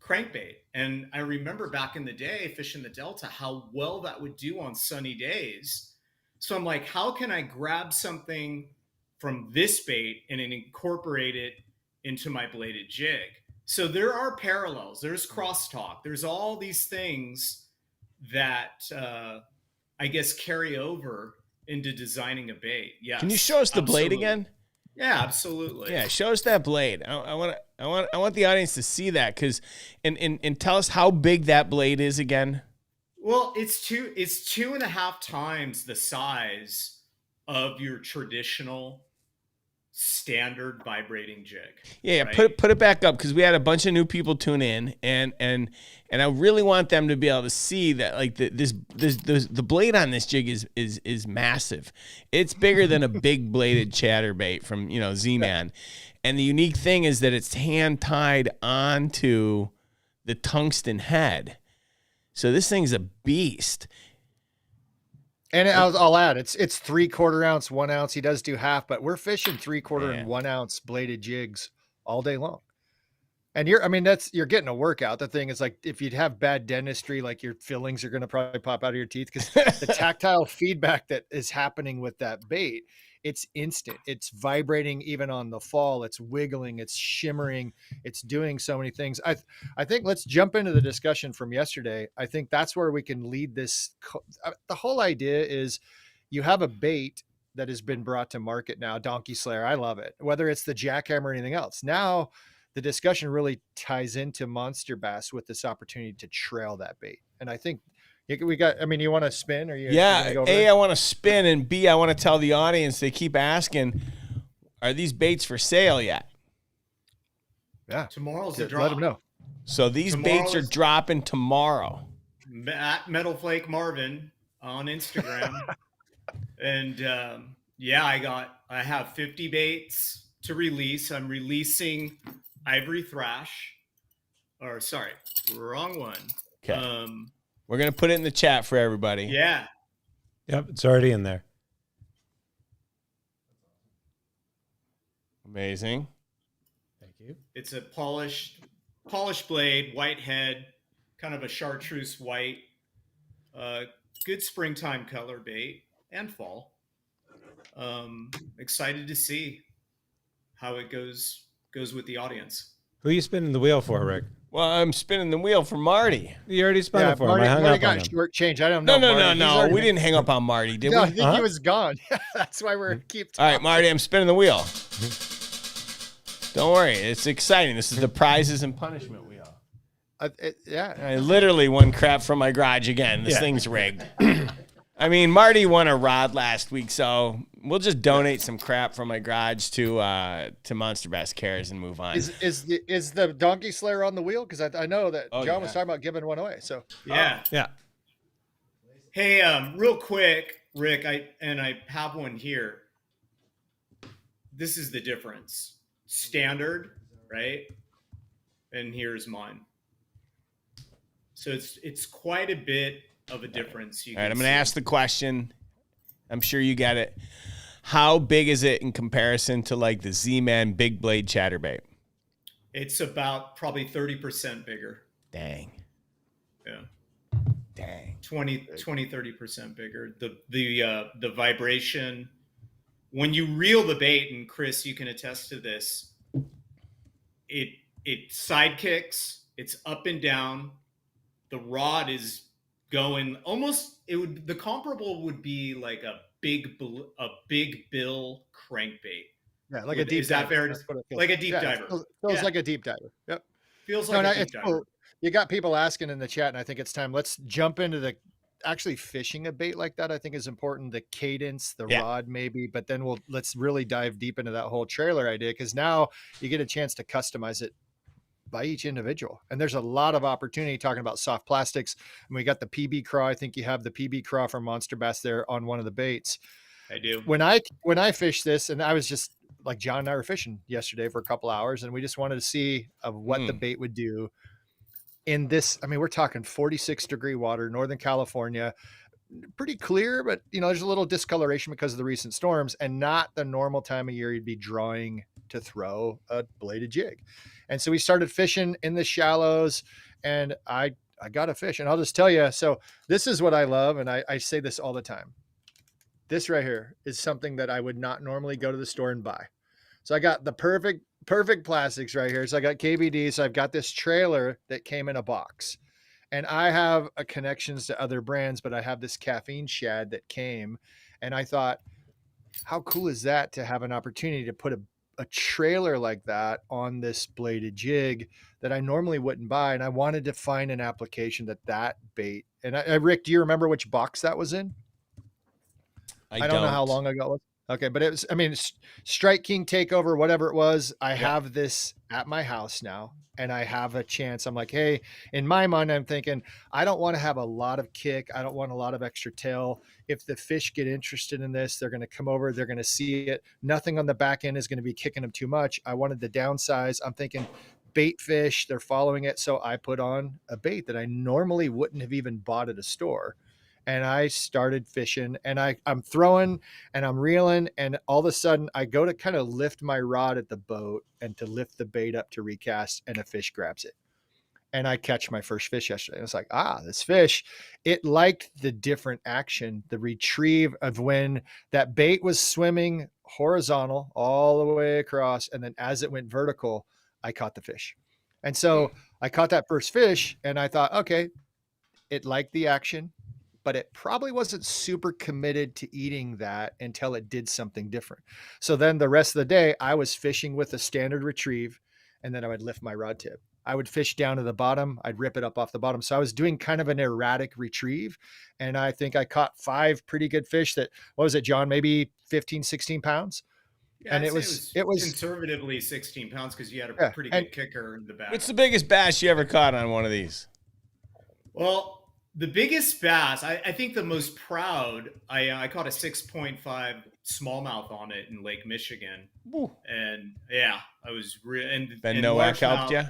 [SPEAKER 5] crankbait. And I remember back in the day fishing the Delta, how well that would do on sunny days. So I'm like, how can I grab something from this bait and then incorporate it into my bladed jig? So there are parallels. There's crosstalk. There's all these things that I guess carry over into designing a bait. Yeah.
[SPEAKER 2] Can you show us the blade again?
[SPEAKER 5] Yeah, absolutely.
[SPEAKER 2] Yeah, show us that blade. I want the audience to see that, because and tell us how big that blade is again.
[SPEAKER 5] Well, it's 2.5 times the size of your traditional standard vibrating jig.
[SPEAKER 2] Yeah,
[SPEAKER 5] right?
[SPEAKER 2] put it back up, because we had a bunch of new people tune in, and I really want them to be able to see that, like, the blade on this jig is massive. It's bigger than a big bladed chatterbait from Z-Man, and the unique thing is that it's hand tied onto the tungsten head. So this thing's a beast.
[SPEAKER 3] And I'll add, it's 3/4 ounce, 1 ounce. He does do half, but we're fishing 3/4 and 1 ounce bladed jigs all day long. And you're getting a workout. The thing is, like, if you'd have bad dentistry, like your fillings are going to probably pop out of your teeth, because the tactile feedback that is happening with that bait, it's instant. It's vibrating even on the fall. It's wiggling, it's shimmering, it's doing so many things. I think let's jump into the discussion from yesterday. I think that's where we can lead this. The whole idea is you have a bait that has been brought to market now, Donkey Slayer. I love it. Whether it's the jackhammer or anything else. Now, the discussion really ties into Monster Bass with this opportunity to trail that bait. And I think we got, you want to spin, or
[SPEAKER 2] yeah, A, I want to spin, and B, I want to tell the audience, they keep asking, are these baits for sale yet?
[SPEAKER 3] Yeah.
[SPEAKER 5] Tomorrow's the drop.
[SPEAKER 3] Let them know.
[SPEAKER 2] So these baits are dropping tomorrow.
[SPEAKER 5] At Metal Flake Marvin on Instagram. And I have 50 baits to release. I'm releasing Ivory Thrash. Or sorry, wrong one.
[SPEAKER 2] Okay. We're going to put it in the chat for everybody.
[SPEAKER 5] Yeah.
[SPEAKER 6] Yep, it's already in there.
[SPEAKER 2] Amazing.
[SPEAKER 6] Thank you.
[SPEAKER 5] It's a polished blade, white head, kind of a chartreuse white. Good springtime color bait and fall. Excited to see how it goes with the audience.
[SPEAKER 6] Who are you spinning the wheel for, Rick?
[SPEAKER 2] Well, I'm spinning the wheel for Marty.
[SPEAKER 6] You already spun it for him. I hung
[SPEAKER 3] Marty
[SPEAKER 6] up
[SPEAKER 3] got
[SPEAKER 6] on him.
[SPEAKER 3] short change. I don't know.
[SPEAKER 2] No. We didn't hang up on Marty, did
[SPEAKER 3] No,
[SPEAKER 2] we?
[SPEAKER 3] I think he was gone. That's why we're keep talking.
[SPEAKER 2] All right, Marty, I'm spinning the wheel. Don't worry. It's exciting. This is the prizes and punishment wheel.
[SPEAKER 3] Yeah.
[SPEAKER 2] I literally won crap from my garage again. This thing's rigged. I mean, Marty won a rod last week, so we'll just donate some crap from my garage to Monster Bass Cares and move on.
[SPEAKER 3] Is the Donkey Slayer on the wheel? Because I know that John was talking about giving one away. So
[SPEAKER 5] yeah.
[SPEAKER 6] Yeah.
[SPEAKER 5] Hey, real quick, Rick, I have one here. This is the difference. Standard, right? And here's mine. So it's quite a bit of a difference.
[SPEAKER 2] All right, I'm going to ask the question. I'm sure you get it. How big is it in comparison to like the Z-Man Big Blade Chatterbait?
[SPEAKER 5] It's about probably 30% bigger.
[SPEAKER 2] Dang.
[SPEAKER 5] Yeah.
[SPEAKER 2] Dang.
[SPEAKER 5] 30% bigger. The vibration, when you reel the bait, and Chris, you can attest to this, it side kicks, it's up and down. The rod is going almost, the comparable would be like a big bill crankbait.
[SPEAKER 3] Yeah, like a deep diver.
[SPEAKER 5] Is that fair? Like a deep diver.
[SPEAKER 3] Feels like a deep diver. Yep.
[SPEAKER 5] Feels like a deep diver.
[SPEAKER 3] Cool. You got people asking in the chat, and I think it's time. Let's jump into the actually fishing a bait like that. I think is important. The cadence, the rod, maybe, but then let's really dive deep into that whole trailer idea, because now you get a chance to customize it by each individual. And there's a lot of opportunity talking about soft plastics. And we got the PB craw. I think you have the PB craw from Monster Bass there on one of the baits.
[SPEAKER 5] I do.
[SPEAKER 3] When I fish this, and I was just like, John and I were fishing yesterday for a couple hours, and we just wanted to see of what the bait would do in this. I mean, we're talking 46-degree water, Northern California, pretty clear, but there's a little discoloration because of the recent storms, and not the normal time of year you'd be drawing to throw a bladed jig. And so we started fishing in the shallows, and I got a fish. And I'll just tell you, so this is what I love, and I say this all the time. This right here is something that I would not normally go to the store and buy. So I got the perfect plastics right here. So I got KVD. So I've got this trailer that came in a box. And I have connections to other brands, but I have this caffeine shad that came. And I thought, how cool is that to have an opportunity to put a trailer like that on this bladed jig that I normally wouldn't buy. And I wanted to find an application that bait. And Rick, do you remember which box that was in? I don't know how long ago it was. Okay. But it was, Strike King Takeover, whatever it was. I have this at my house now, and I have a chance. I'm like, hey, in my mind, I'm thinking, I don't want to have a lot of kick. I don't want a lot of extra tail. If the fish get interested in this, they're going to come over, they're going to see it. Nothing on the back end is going to be kicking them too much. I wanted to downsize. I'm thinking bait fish, they're following it. So I put on a bait that I normally wouldn't have even bought at a store. And I started fishing, and I'm throwing and I'm reeling, and all of a sudden I go to kind of lift my rod at the boat and to lift the bait up to recast, and a fish grabs it. And I catch my first fish yesterday. I was like, this fish, it liked the different action, the retrieve of when that bait was swimming horizontal all the way across. And then as it went vertical, I caught the fish. And so I caught that first fish, and I thought, okay, it liked the action, but it probably wasn't super committed to eating that until it did something different. So then the rest of the day I was fishing with a standard retrieve, and then I would lift my rod tip. I would fish down to the bottom. I'd rip it up off the bottom. So I was doing kind of an erratic retrieve. And I think I caught 5 pretty good fish that, what was it, John? Maybe 15, 16 pounds.
[SPEAKER 5] Yeah,
[SPEAKER 3] And it was
[SPEAKER 5] conservatively 16 pounds because you had a pretty good kicker in the back.
[SPEAKER 2] What's the biggest bass you ever caught on one of these?
[SPEAKER 5] Well, the biggest bass, I think the most proud, I caught a 6.5 smallmouth on it in Lake Michigan.
[SPEAKER 2] Woo.
[SPEAKER 5] And yeah, I was
[SPEAKER 2] Ben Nowak helped you?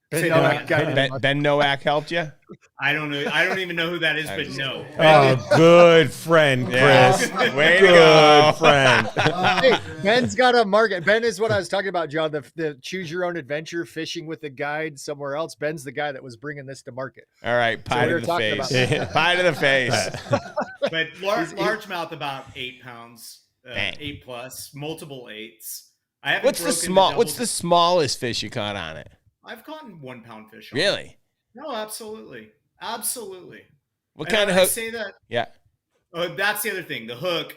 [SPEAKER 2] Ben Nowak helped you?
[SPEAKER 5] I don't know. I don't even know who that is, but no.
[SPEAKER 6] Oh, good friend, Chris.
[SPEAKER 2] Yeah. Way to go.
[SPEAKER 6] Friend.
[SPEAKER 3] Hey, Ben's got a market. Ben is what I was talking about, John, the choose your own adventure fishing with a guide somewhere else. Ben's the guy that was bringing this to market.
[SPEAKER 2] All right, pie to the face. Pie to the face.
[SPEAKER 5] But largemouth about 8 pounds, 8 plus, multiple 8s. What's
[SPEAKER 2] the smallest fish you caught on it?
[SPEAKER 5] I've caught 1 pound fish.
[SPEAKER 2] Really?
[SPEAKER 5] No, absolutely. Absolutely.
[SPEAKER 2] What kind of hook?
[SPEAKER 5] I say that.
[SPEAKER 2] Yeah.
[SPEAKER 5] That's the other thing. The hook.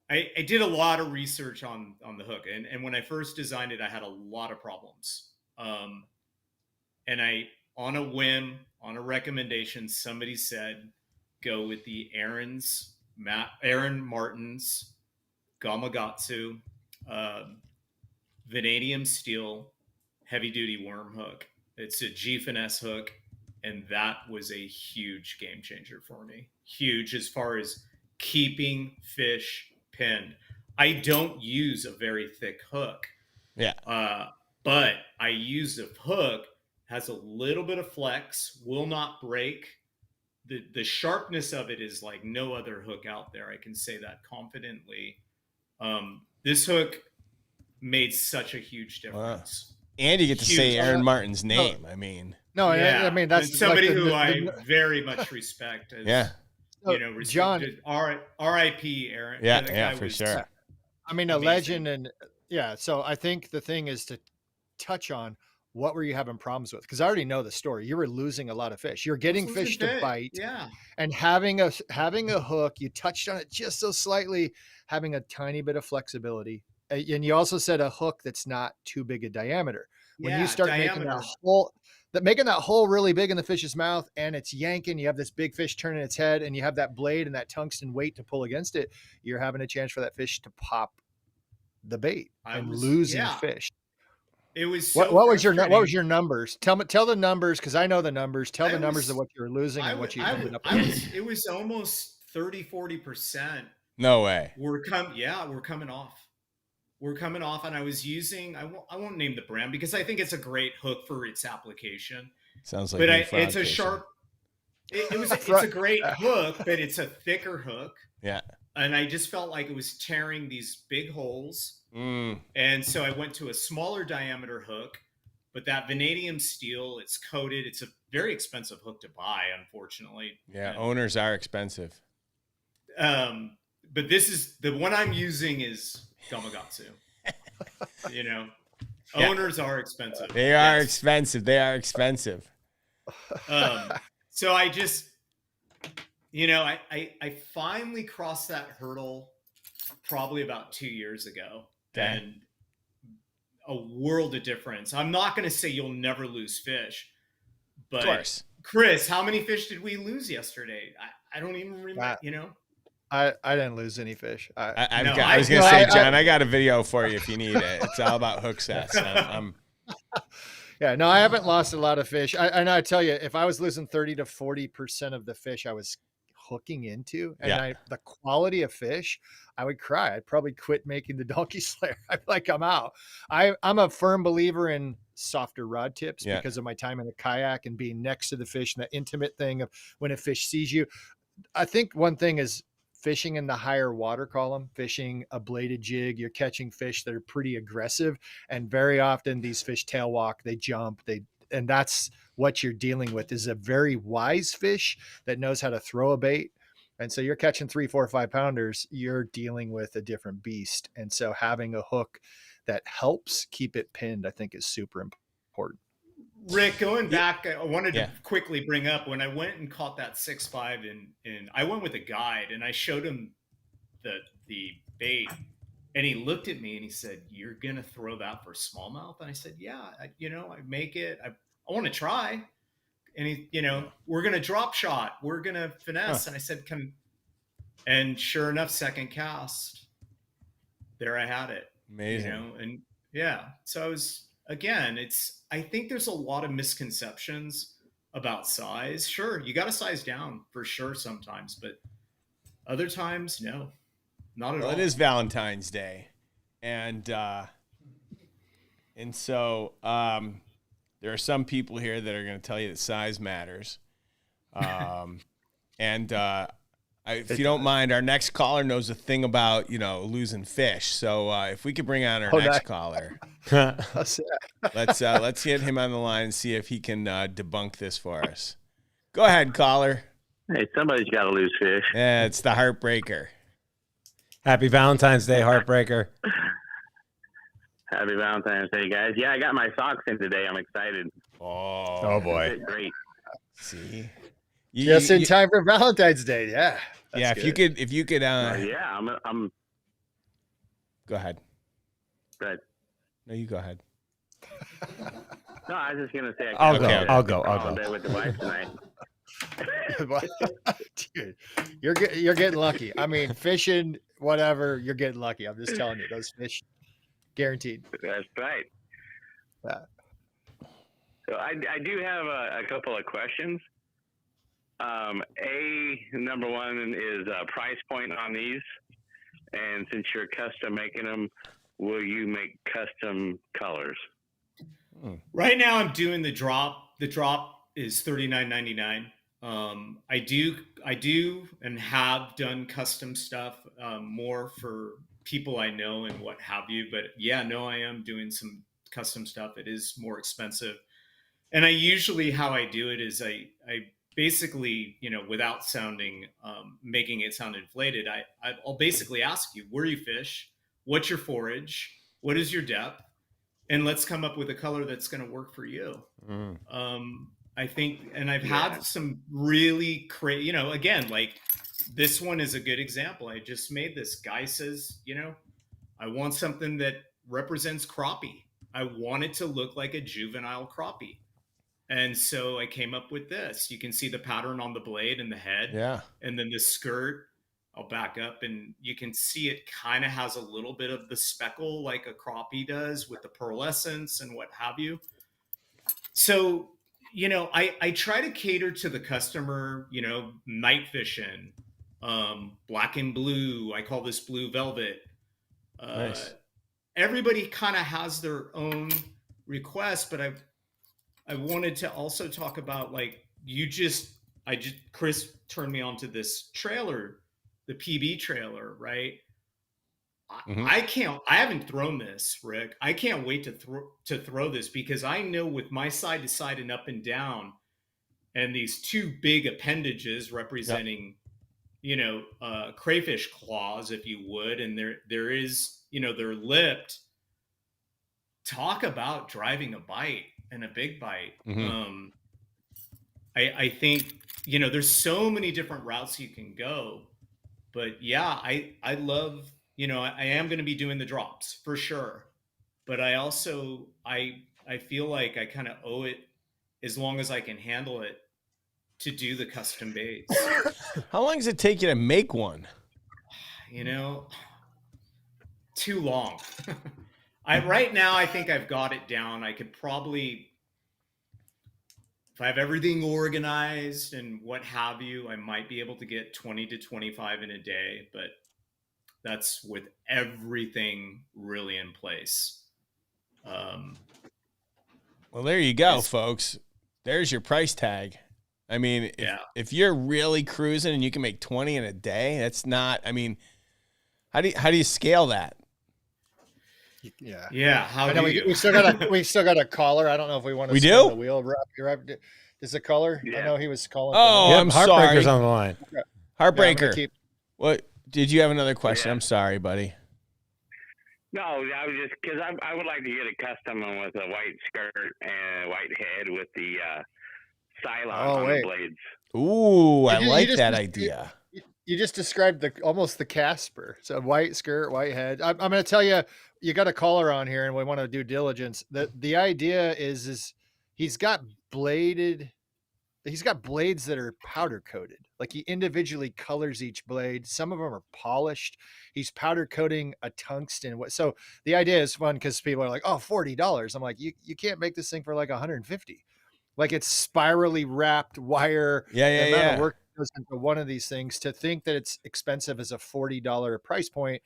[SPEAKER 5] I did a lot of research on the hook. And when I first designed it, I had a lot of problems. And I, on a whim, on a recommendation, somebody said, go with the Aaron Martin's Gamakatsu vanadium steel heavy duty worm hook. It's a G finesse hook, and that was a huge game changer for me. Huge as far as keeping fish pinned. I don't use a very thick hook.
[SPEAKER 2] Yeah.
[SPEAKER 5] But I use a hook, has a little bit of flex, will not break. The sharpness of it is like no other hook out there. I can say that confidently. This hook made such a huge difference.
[SPEAKER 2] Wow. And you get to say Aaron Martin's name.
[SPEAKER 3] No.
[SPEAKER 2] I mean,
[SPEAKER 3] I mean that's
[SPEAKER 5] somebody who I very much respect. As,
[SPEAKER 3] John,
[SPEAKER 5] R.I.P. Aaron.
[SPEAKER 2] Yeah, for sure.
[SPEAKER 3] I mean, a legend, and So I think the thing is to touch on what were you having problems with? Because I already know the story. You were losing a lot of fish. You're getting fish to bite, and having a hook. You touched on it just so slightly, having a tiny bit of flexibility. And you also said a hook that's not too big a diameter. When you start making that hole really big in the fish's mouth, and it's yanking, you have this big fish turning its head, and you have that blade and that tungsten weight to pull against it, you're having a chance for that fish to pop the bait and losing fish.
[SPEAKER 5] It was
[SPEAKER 3] what was your numbers? Tell the numbers, because I know the numbers. Tell the numbers of what you were losing and what you ended up with.
[SPEAKER 5] It was almost 30-40%.
[SPEAKER 2] No way.
[SPEAKER 5] We're coming off. We're coming off, and I was using, I won't name the brand because I think it's a great hook for its application.
[SPEAKER 2] Sounds like
[SPEAKER 5] it's a sharp, it's a great hook, but it's a thicker hook.
[SPEAKER 2] Yeah.
[SPEAKER 5] And I just felt like it was tearing these big holes. And so I went to a smaller diameter hook, but that vanadium steel, it's coated. It's a very expensive hook to buy, unfortunately.
[SPEAKER 2] Yeah. Owners are expensive.
[SPEAKER 5] But this is the one I'm using is Gamakatsu. Owners are expensive.
[SPEAKER 2] They are expensive. They are expensive.
[SPEAKER 5] So I just, I finally crossed that hurdle probably about 2 years ago.
[SPEAKER 2] Okay.
[SPEAKER 5] And a world of difference. I'm not going to say you'll never lose fish, but
[SPEAKER 2] of course.
[SPEAKER 5] Chris, how many fish did we lose yesterday? I don't even remember,
[SPEAKER 3] I didn't lose any fish.
[SPEAKER 2] I was going to say, John, I got a video for you if you need it. It's all about hook sets.
[SPEAKER 3] I haven't lost a lot of fish. And I tell you, if I was losing 30 to 40% of the fish I was hooking into, and the quality of fish, I would cry. I'd probably quit making the donkey slayer. I'd be like, I'm out. I'm a firm believer in softer rod tips because of my time in the kayak and being next to the fish and the intimate thing of when a fish sees you. I think one thing is fishing in the higher water column, fishing a bladed jig, you're catching fish that are pretty aggressive. And very often these fish tail walk, they jump, and that's what you're dealing with, is a very wise fish that knows how to throw a bait. And so you're catching 3, 4, 5 pounders, you're dealing with a different beast. And so having a hook that helps keep it pinned, I think is super important.
[SPEAKER 5] Rick, going back, I wanted
[SPEAKER 2] Yeah.
[SPEAKER 5] to quickly bring up when I went and caught that 6.5 and I went with a guide and I showed him the bait and he looked at me and he said, "You're going to throw that for smallmouth?" And I said, "Yeah, I make it. I want to try." And he, "We're going to drop shot. We're going to finesse." And I said, and sure enough, second cast, there I had it.
[SPEAKER 2] Amazing.
[SPEAKER 5] And yeah, so I was, again, I think there's a lot of misconceptions about size. Sure, you got to size down for sure sometimes, but other times, no, not at all.
[SPEAKER 2] It is Valentine's Day, and so there are some people here that are going to tell you that size matters. And if you don't mind, our next caller knows a thing about losing fish. So if we could bring on our next caller, let's get him on the line and see if he can debunk this for us. Go ahead, caller.
[SPEAKER 8] Hey, somebody's got to lose fish.
[SPEAKER 2] Yeah, it's the Heartbreaker.
[SPEAKER 6] Happy Valentine's Day, Heartbreaker.
[SPEAKER 8] Happy Valentine's Day, guys. Yeah, I got my socks in today. I'm excited.
[SPEAKER 2] Oh
[SPEAKER 6] boy.
[SPEAKER 8] Great.
[SPEAKER 2] See,
[SPEAKER 3] Just in time for Valentine's Day. Yeah.
[SPEAKER 2] Yeah. If you could.
[SPEAKER 8] Yeah, I'm.
[SPEAKER 2] Go ahead.
[SPEAKER 8] Good.
[SPEAKER 2] No, you go ahead.
[SPEAKER 8] No, I was just gonna say.
[SPEAKER 6] I'll go.
[SPEAKER 8] All day with the wife tonight.
[SPEAKER 3] Dude, you're getting lucky. I mean, fishing, whatever, you're getting lucky. I'm just telling you, those fish, guaranteed.
[SPEAKER 8] That's right.
[SPEAKER 3] Yeah.
[SPEAKER 8] So I do have a couple of questions. Number one is price point on these, and since you're custom making them, will you make custom colors?
[SPEAKER 5] Right now, I'm doing the drop. The drop is $39.99. I do and have done custom stuff more for people I know and what have you. But yeah, no, I am doing some custom stuff. It is more expensive. And I usually, how I do it is I basically, without making it sound inflated, I'll basically ask you, where you fish, what's your forage, what is your depth, and let's come up with a color that's going to work for you. I think, and I've had some really crazy, again, like this one is a good example. I just made this. Guy says, I want something that represents crappie. I want it to look like a juvenile crappie. And so I came up with this. You can see the pattern on the blade and the head.
[SPEAKER 2] Yeah.
[SPEAKER 5] And then the skirt, I'll back up and you can see it kind of has a little bit of the speckle like a crappie does with the pearlescence and what have you. So, I try to cater to the customer, night fishing, black and blue. I call this blue velvet.
[SPEAKER 2] Nice.
[SPEAKER 5] Everybody kind of has their own request, but I wanted to also talk about Chris turned me on to this trailer, the PB trailer, right?
[SPEAKER 2] Mm-hmm.
[SPEAKER 5] I haven't thrown this, Rick. I can't wait to throw this because I know with my side to side and up and down and these two big appendages representing, crayfish claws, if you would, and there is, they're lipped. Talk about driving a bite and a big bite.
[SPEAKER 2] Mm-hmm.
[SPEAKER 5] I think, there's so many different routes you can go, but yeah, I love, I am going to be doing the drops for sure, but I also, I feel like I kind of owe it, as long as I can handle it, to do the custom baits.
[SPEAKER 2] How long does it take you to make one?
[SPEAKER 5] Too long. Right now, I think I've got it down. I could probably, if I have everything organized and what have you, I might be able to get 20 to 25 in a day, but that's with everything really in place.
[SPEAKER 2] Well, there you go, folks. There's your price tag. I mean, if you're really cruising and you can make 20 in a day, that's not. I mean, how do you scale that?
[SPEAKER 3] Yeah.
[SPEAKER 5] Yeah. How
[SPEAKER 3] I know
[SPEAKER 5] do
[SPEAKER 3] we still got a caller. I don't know if we want to
[SPEAKER 2] We
[SPEAKER 3] spin
[SPEAKER 2] do?
[SPEAKER 3] the wheel. Is a caller? I know he was calling.
[SPEAKER 2] Oh,
[SPEAKER 6] Yep,
[SPEAKER 2] I'm
[SPEAKER 6] Heartbreaker's
[SPEAKER 2] sorry.
[SPEAKER 6] on the line.
[SPEAKER 2] Heartbreaker. What? Did you have another question?
[SPEAKER 8] Yeah.
[SPEAKER 2] I'm sorry, buddy.
[SPEAKER 8] No, I was just because I would like to get a custom one with a white skirt and a white head with the Cylon on the blades.
[SPEAKER 2] Ooh, I
[SPEAKER 3] You
[SPEAKER 2] like
[SPEAKER 3] just-
[SPEAKER 2] that idea.
[SPEAKER 3] You just described almost the Casper. So white skirt, white head. I'm going to tell you, you got a caller on here, and we want to do diligence. The idea is he's got blades that are powder coated. Like he individually colors each blade. Some of them are polished. He's powder coating a tungsten. So the idea is fun because people are like, oh, $40. I'm like, you can't make this thing for like 150. Like it's spirally wrapped wire.
[SPEAKER 2] Yeah,
[SPEAKER 3] The amount of work goes into one of these things. To think that it's expensive as a $40 price point,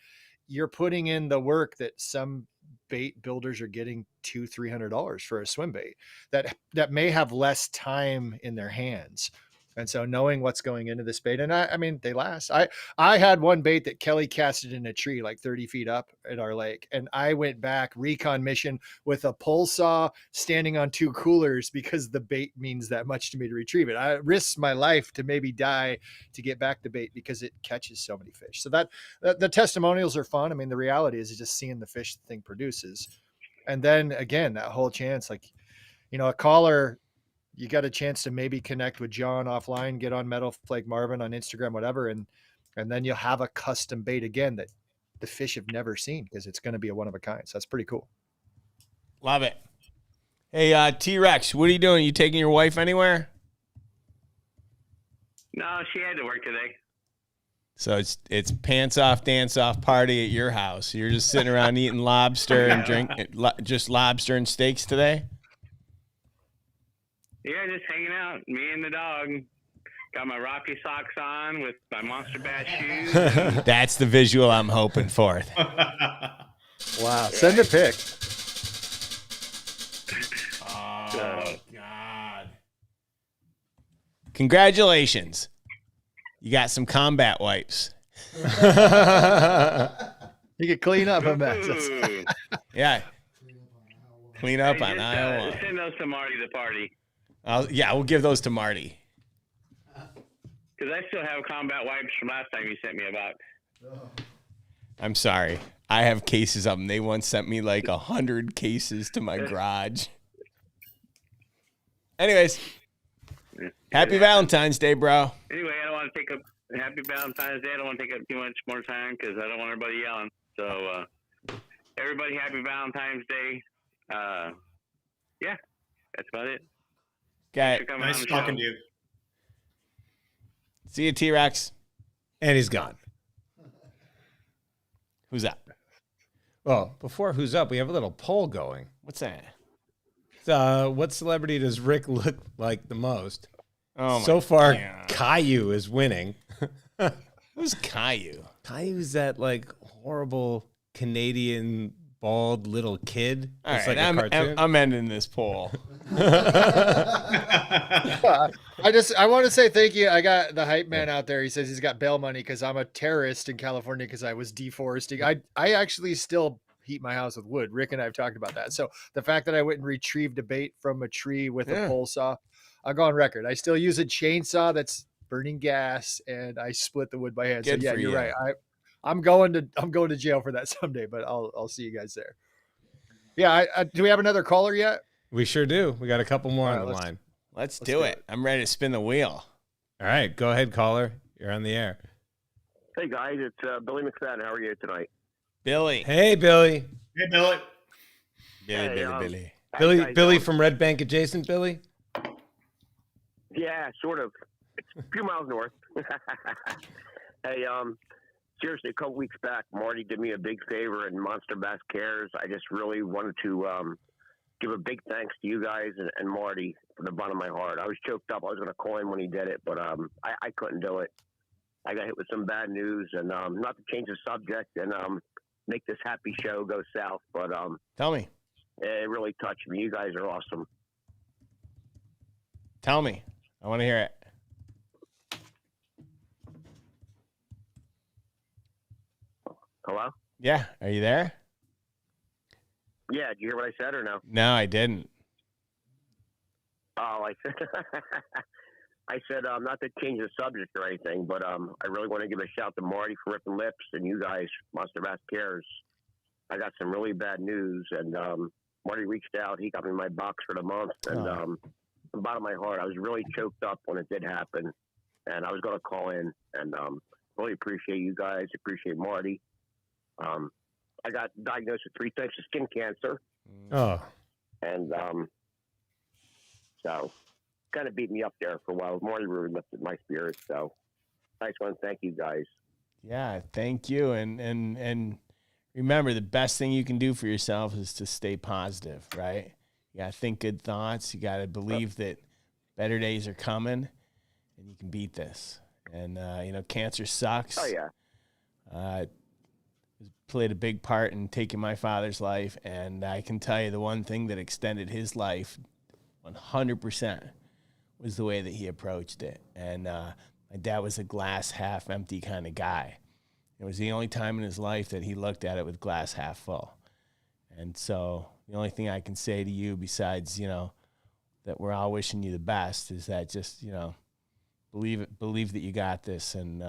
[SPEAKER 3] you're putting in the work that some bait builders are getting $200-$300 for a swim bait that may have less time in their hands. And so knowing what's going into this bait, and I mean, they last. I had one bait that Kelly casted in a tree like 30 feet up at our lake. And I went back recon mission with a pole saw standing on 2 coolers because the bait means that much to me to retrieve it. I risked my life to maybe die to get back the bait because it catches so many fish. So that the testimonials are fun. I mean, the reality is just seeing the fish the thing produces. And then again, that whole chance, like, a caller, you got a chance to maybe connect with John offline, get on Metal Flake Marvin on Instagram, whatever. And then you'll have a custom bait again that the fish have never seen because it's going to be a one of a kind. So that's pretty cool.
[SPEAKER 2] Love it. Hey, T-Rex, what are you doing? You taking your wife anywhere?
[SPEAKER 8] No, she had to work today.
[SPEAKER 2] So it's pants off, dance off party at your house. You're just sitting around eating lobster and drinking just lobster and steaks today?
[SPEAKER 8] Yeah, just hanging out. Me and the dog. Got my Raphie socks on with my Monster Bass shoes.
[SPEAKER 2] That's the visual I'm hoping for.
[SPEAKER 3] Wow. Send a pic.
[SPEAKER 2] Oh, God. Congratulations. You got some combat wipes.
[SPEAKER 3] You can clean up a mess.
[SPEAKER 8] Ooh.
[SPEAKER 2] Yeah. Clean up
[SPEAKER 8] Hey,
[SPEAKER 2] on
[SPEAKER 8] just,
[SPEAKER 2] aisle 1.
[SPEAKER 8] send those to Marty the party.
[SPEAKER 2] We'll give those to Marty.
[SPEAKER 8] Because I still have combat wipes from last time you sent me about.
[SPEAKER 2] I'm sorry. I have cases of them. They once sent me like 100 cases to my garage. Anyways, happy Valentine's Day, bro.
[SPEAKER 8] Anyway, I don't want to take up Happy Valentine's Day. I don't want to take up too much more time because I don't want everybody yelling. So, everybody, happy Valentine's Day. Yeah, that's about it.
[SPEAKER 2] Okay.
[SPEAKER 5] Nice talking to you.
[SPEAKER 2] See you, T-Rex.
[SPEAKER 6] And he's gone.
[SPEAKER 2] Who's up?
[SPEAKER 6] Well, before who's up, we have a little poll going.
[SPEAKER 2] What's that?
[SPEAKER 6] What celebrity does Rick look like the most?
[SPEAKER 2] Oh,
[SPEAKER 6] so far,
[SPEAKER 2] God.
[SPEAKER 6] Caillou is winning.
[SPEAKER 2] Who's Caillou?
[SPEAKER 6] Caillou's that like horrible Canadian bald little kid.
[SPEAKER 2] All
[SPEAKER 6] It's
[SPEAKER 2] right,
[SPEAKER 6] like a cartoon.
[SPEAKER 2] I'm ending this poll.
[SPEAKER 3] I want to say thank you. I got the hype man out there. He says he's got bail money because I'm a terrorist in California because I was deforesting. I actually still heat my house with wood. Rick and I have talked about that. So the fact that I went and retrieved a bait from a tree with a pole saw, I'll go on record. I still use a chainsaw that's burning gas, and I split the wood by hand.
[SPEAKER 2] Good
[SPEAKER 3] so yeah,
[SPEAKER 2] for
[SPEAKER 3] you're
[SPEAKER 2] you.
[SPEAKER 3] right. I'm going to jail for that someday, but I'll see you guys there. Yeah. Do we have another caller yet?
[SPEAKER 6] We sure do. We got a couple more on the line.
[SPEAKER 2] Let's do it. I'm ready to spin the wheel.
[SPEAKER 6] All right, go ahead, caller. You're on the air.
[SPEAKER 9] Hey guys, it's Billy McFadden. How are you tonight?
[SPEAKER 2] Billy.
[SPEAKER 6] Hey, Billy.
[SPEAKER 5] Hey, Billy.
[SPEAKER 2] Billy.
[SPEAKER 6] Billy from Red Bank adjacent, Billy?
[SPEAKER 9] Yeah, sort of. It's a few miles north. Hey, seriously, a couple weeks back, Marty did me a big favor and Monster Bass Cares. I just really wanted to give a big thanks to you guys and Marty from the bottom of my heart. I was choked up. I was going to call him when he did it, but I couldn't do it. I got hit with some bad news, and not to change the subject and make this happy show go south, but
[SPEAKER 2] Tell me.
[SPEAKER 9] it really touched me. You guys are awesome.
[SPEAKER 2] Tell me. I want to hear it.
[SPEAKER 9] Hello?
[SPEAKER 2] Yeah. Are you there?
[SPEAKER 9] Yeah, did you hear what I said or no?
[SPEAKER 2] No, I didn't.
[SPEAKER 9] Oh, I said, I said, not to change the subject or anything, but I really want to give a shout to Marty for Ripping Lips and you guys, Monster Bass Cares. I got some really bad news, and Marty reached out. He got me my box for the month, and from the bottom of my heart, I was really choked up when it did happen, and I was going to call in, and really appreciate you guys, appreciate Marty. I got diagnosed with 3 types of skin cancer.
[SPEAKER 6] Oh.
[SPEAKER 9] And so kind of beat me up there for a while. Marty really lifted my spirits. So I just want to thank you guys.
[SPEAKER 2] Yeah, thank you. And remember, the best thing you can do for yourself is to stay positive, right? You got to think good thoughts. You got to believe that better days are coming and you can beat this. And, cancer sucks.
[SPEAKER 9] Oh, yeah.
[SPEAKER 2] Played a big part in taking my father's life, and I can tell you the one thing that extended his life 100% was the way that he approached it. And my dad was a glass half empty kind of guy. It was the only time in his life that he looked at it with glass half full. And so the only thing I can say to you besides, that we're all wishing you the best is that just, believe that you got this, and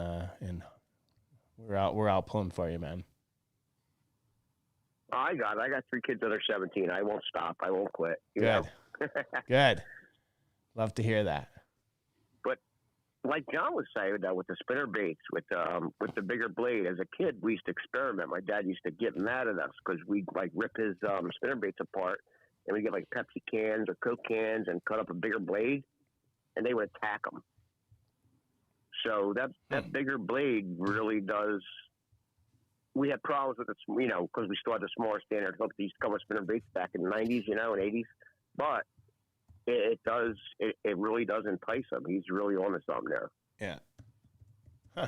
[SPEAKER 2] we're out pulling for you, man.
[SPEAKER 9] I got 3 kids that are 17. I won't stop. I won't quit. You
[SPEAKER 2] Good.
[SPEAKER 9] know?
[SPEAKER 2] Good. Love to hear that.
[SPEAKER 9] But like John was saying, though, with the spinner baits, with the bigger blade, as a kid, we used to experiment. My dad used to get mad at us because we'd rip his spinner baits apart, and we'd get Pepsi cans or Coke cans and cut up a bigger blade, and they would attack them. So that bigger blade really does. We had problems with it, because we still had the smaller standard hook. These come with spinner baits back in the 90s, and 80s. But it really does entice him. He's really on to something there.
[SPEAKER 2] Yeah. Huh.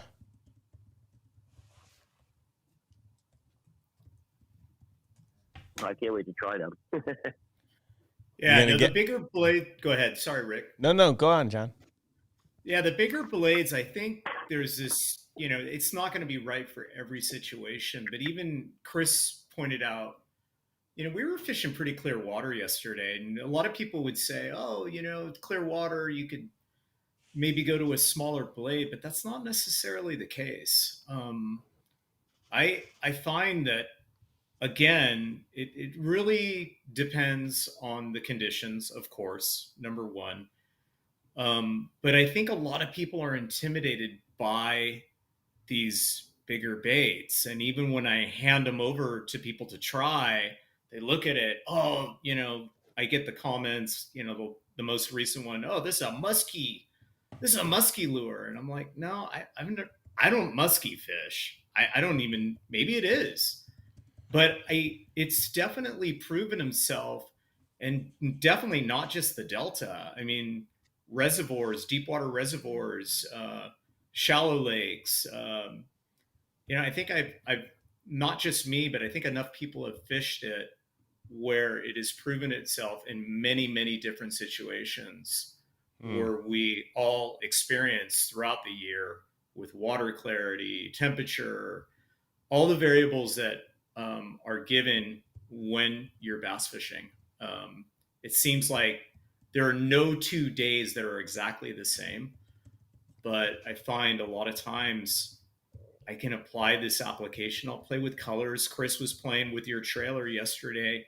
[SPEAKER 9] I can't wait to try them.
[SPEAKER 5] Yeah, the bigger blade. Go ahead. Sorry, Rick.
[SPEAKER 2] No, go on, John.
[SPEAKER 5] Yeah, the bigger blades, I think there's this, it's not going to be right for every situation. But even Chris pointed out, we were fishing pretty clear water yesterday. And a lot of people would say, oh, clear water, you could maybe go to a smaller blade. But that's not necessarily the case. I find that, again, it really depends on the conditions, of course, number one. But I think a lot of people are intimidated by these bigger baits. And even when I hand them over to people to try, they look at it. Oh, I get the comments, the most recent one. Oh, this is a musky lure. And I'm like, no, I don't musky fish. I don't even, maybe it is, but it's definitely proven himself, and definitely not just the Delta. I mean, reservoirs, deep water reservoirs, shallow lakes. I think I've not just me, but I think enough people have fished it where it has proven itself in many, many different situations where we all experience throughout the year with water clarity, temperature, all the variables that are given when you're bass fishing. It seems like there are no 2 days that are exactly the same, but I find a lot of times I can apply this application. I'll play with colors. Chris was playing with your trailer yesterday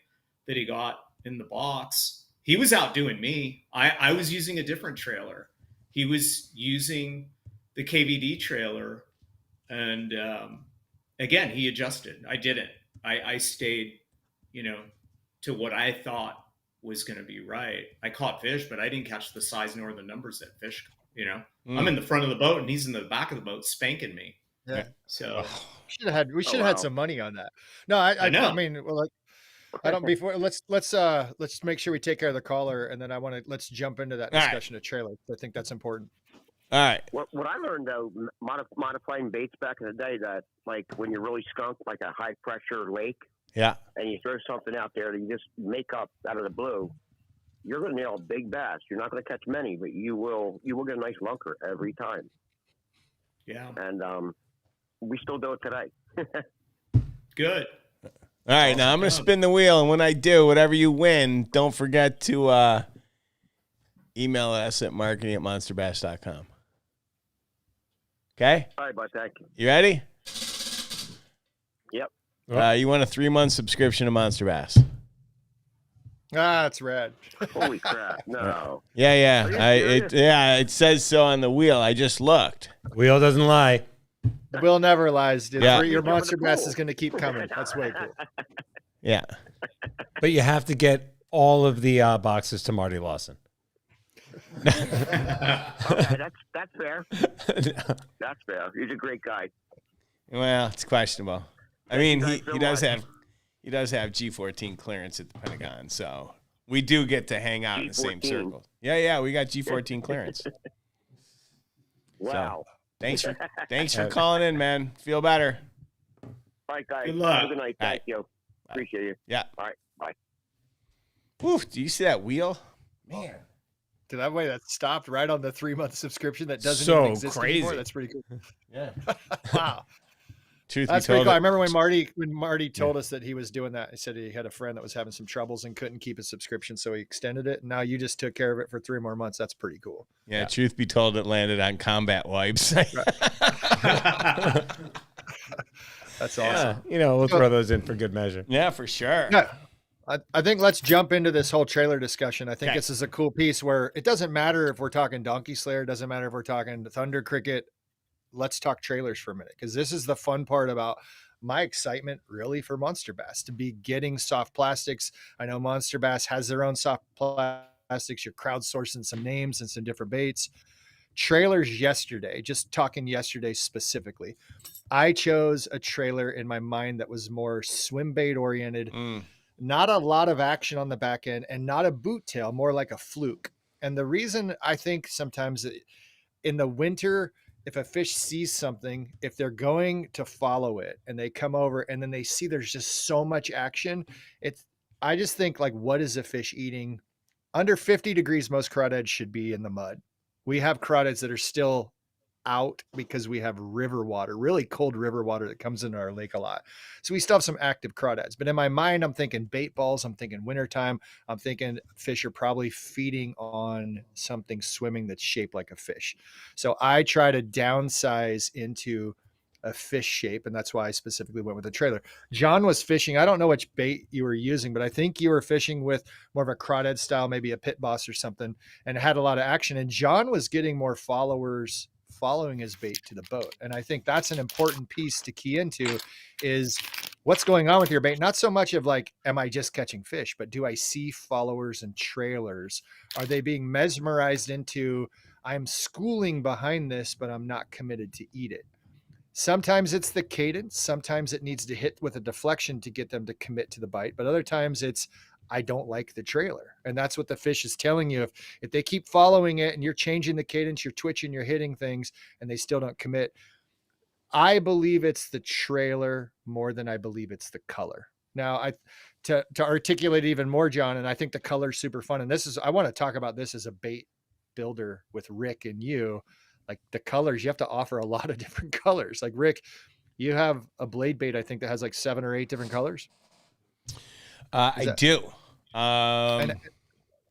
[SPEAKER 5] that he got in the box. He was outdoing me. I was using a different trailer. He was using the KVD trailer. And again, he adjusted. I didn't. I stayed, to what I thought was going to be right. I caught fish, but I didn't catch the size nor the numbers that fish, I'm in the front of the boat and he's in the back of the boat spanking me.
[SPEAKER 3] Yeah.
[SPEAKER 5] So
[SPEAKER 3] we should have had some money on that. No, I know. I mean, well, I don't, before let's make sure we take care of the caller, and then let's jump into that discussion of trailers. I think that's important.
[SPEAKER 2] All right.
[SPEAKER 9] What I learned, though, modifying baits back in the day, that when you're really skunked, like a high pressure lake,
[SPEAKER 2] yeah,
[SPEAKER 9] and you throw something out there that you just make up out of the blue, you're going to nail a big bass. You're not going to catch many, but you will get a nice lunker every time.
[SPEAKER 5] Yeah.
[SPEAKER 9] And we still do it today.
[SPEAKER 5] Good.
[SPEAKER 2] All right, now I'm going to spin the wheel, and when I do, whatever you win, don't forget to email us at marketing@monsterbass.com. Okay?
[SPEAKER 9] All right, bud. Thank you.
[SPEAKER 2] You ready?
[SPEAKER 9] Yep.
[SPEAKER 2] You want a 3-month subscription to Monster Bass.
[SPEAKER 3] Ah, that's rad.
[SPEAKER 9] Holy crap! No.
[SPEAKER 2] Yeah.
[SPEAKER 9] Are you serious?
[SPEAKER 2] It says so on the wheel. I just looked.
[SPEAKER 6] Wheel doesn't lie.
[SPEAKER 3] Will never lies, dude.
[SPEAKER 2] Yeah.
[SPEAKER 3] Your monster
[SPEAKER 9] Jumping the
[SPEAKER 3] bass
[SPEAKER 9] pool.
[SPEAKER 3] is going to keep coming. That's way cool.
[SPEAKER 2] Yeah.
[SPEAKER 6] But you have to get all of the boxes to Marty Lawson.
[SPEAKER 9] Okay, that's fair. That's fair. He's a great guy.
[SPEAKER 2] Well, it's questionable. I mean,
[SPEAKER 9] you guys
[SPEAKER 2] he
[SPEAKER 9] so
[SPEAKER 2] does
[SPEAKER 9] much.
[SPEAKER 2] have G14 clearance at the Pentagon, so we do get to hang out in the same
[SPEAKER 9] G14.
[SPEAKER 2] circle. Yeah, we got G14 clearance.
[SPEAKER 9] Wow.
[SPEAKER 2] Thanks for calling in, man. Feel better.
[SPEAKER 9] All right, guys.
[SPEAKER 5] Good luck.
[SPEAKER 9] Have a good night.
[SPEAKER 2] All
[SPEAKER 9] Thank
[SPEAKER 2] right.
[SPEAKER 9] you. Appreciate you.
[SPEAKER 2] Yeah.
[SPEAKER 9] All right. Bye.
[SPEAKER 2] Oof, do you see that wheel? Man.
[SPEAKER 3] Dude, that way that stopped right on the 3-month subscription that doesn't
[SPEAKER 6] So
[SPEAKER 3] even exist
[SPEAKER 6] crazy.
[SPEAKER 3] anymore. That's pretty cool.
[SPEAKER 2] Yeah.
[SPEAKER 3] Wow.
[SPEAKER 2] Truth
[SPEAKER 3] That's
[SPEAKER 2] be
[SPEAKER 3] pretty
[SPEAKER 2] told,
[SPEAKER 3] cool. I remember when Marty told us that he was doing that. He said he had a friend that was having some troubles and couldn't keep his subscription, so he extended it. And now you just took care of it for 3 more months. That's pretty cool.
[SPEAKER 2] yeah, truth be told, it landed on combat wipes.
[SPEAKER 3] That's awesome.
[SPEAKER 6] We'll throw those in for good measure.
[SPEAKER 2] Yeah, for sure.
[SPEAKER 3] Yeah. I think let's jump into this whole trailer discussion. I think
[SPEAKER 2] Okay.
[SPEAKER 3] this is a cool piece where it doesn't matter if we're talking Donkey Slayer, it doesn't matter if we're talking Thunder Cricket. Let's talk trailers for a minute, because this is the fun part about my excitement really for Monster Bass, to be getting soft plastics. I know Monster Bass has their own soft plastics. You're crowdsourcing some names and some different baits. Trailers yesterday, just talking yesterday specifically, I chose a trailer in my mind that was more swim bait oriented. Not a lot of action on the back end, and not a boot tail, more like a fluke. And the reason I think sometimes in the winter, if a fish sees something, if they're going to follow it and they come over and then they see there's just so much action, I just think, like, what is a fish eating? Under 50 degrees, most crawdads should be in the mud. We have crawdads that are still out because we have river water, really cold river water that comes into our lake a lot. So we still have some active crawdads. But in my mind, I'm thinking bait balls. I'm thinking wintertime. I'm thinking fish are probably feeding on something swimming that's shaped like a fish. So I try to downsize into a fish shape, and that's why I specifically went with the trailer. John was fishing. I don't know which bait you were using, but I think you were fishing with more of a crawdad style, maybe a pit boss or something, and it had a lot of action. And John was getting more followers following his bait to the boat. And I think that's an important piece to key into, is what's going on with your bait. Not so much of like, am I just catching fish, but do I see followers and trailers? Are they being mesmerized into, I'm schooling behind this, but I'm not committed to eat it? Sometimes it's the cadence. Sometimes it needs to hit with a deflection to get them to commit to the bite. But other times it's, I don't like the trailer. And that's what the fish is telling you. If they keep following it and you're changing the cadence, you're twitching, you're hitting things, and they still don't commit, I believe it's the trailer more than I believe it's the color. Now, to articulate even more, John, and I think the color's super fun. And I want to talk about this as a bait builder with Rick and you. Like, the colors, you have to offer a lot of different colors. Like, Rick, you have a blade bait, I think, that has like 7 or 8 different colors.
[SPEAKER 2] I do. Go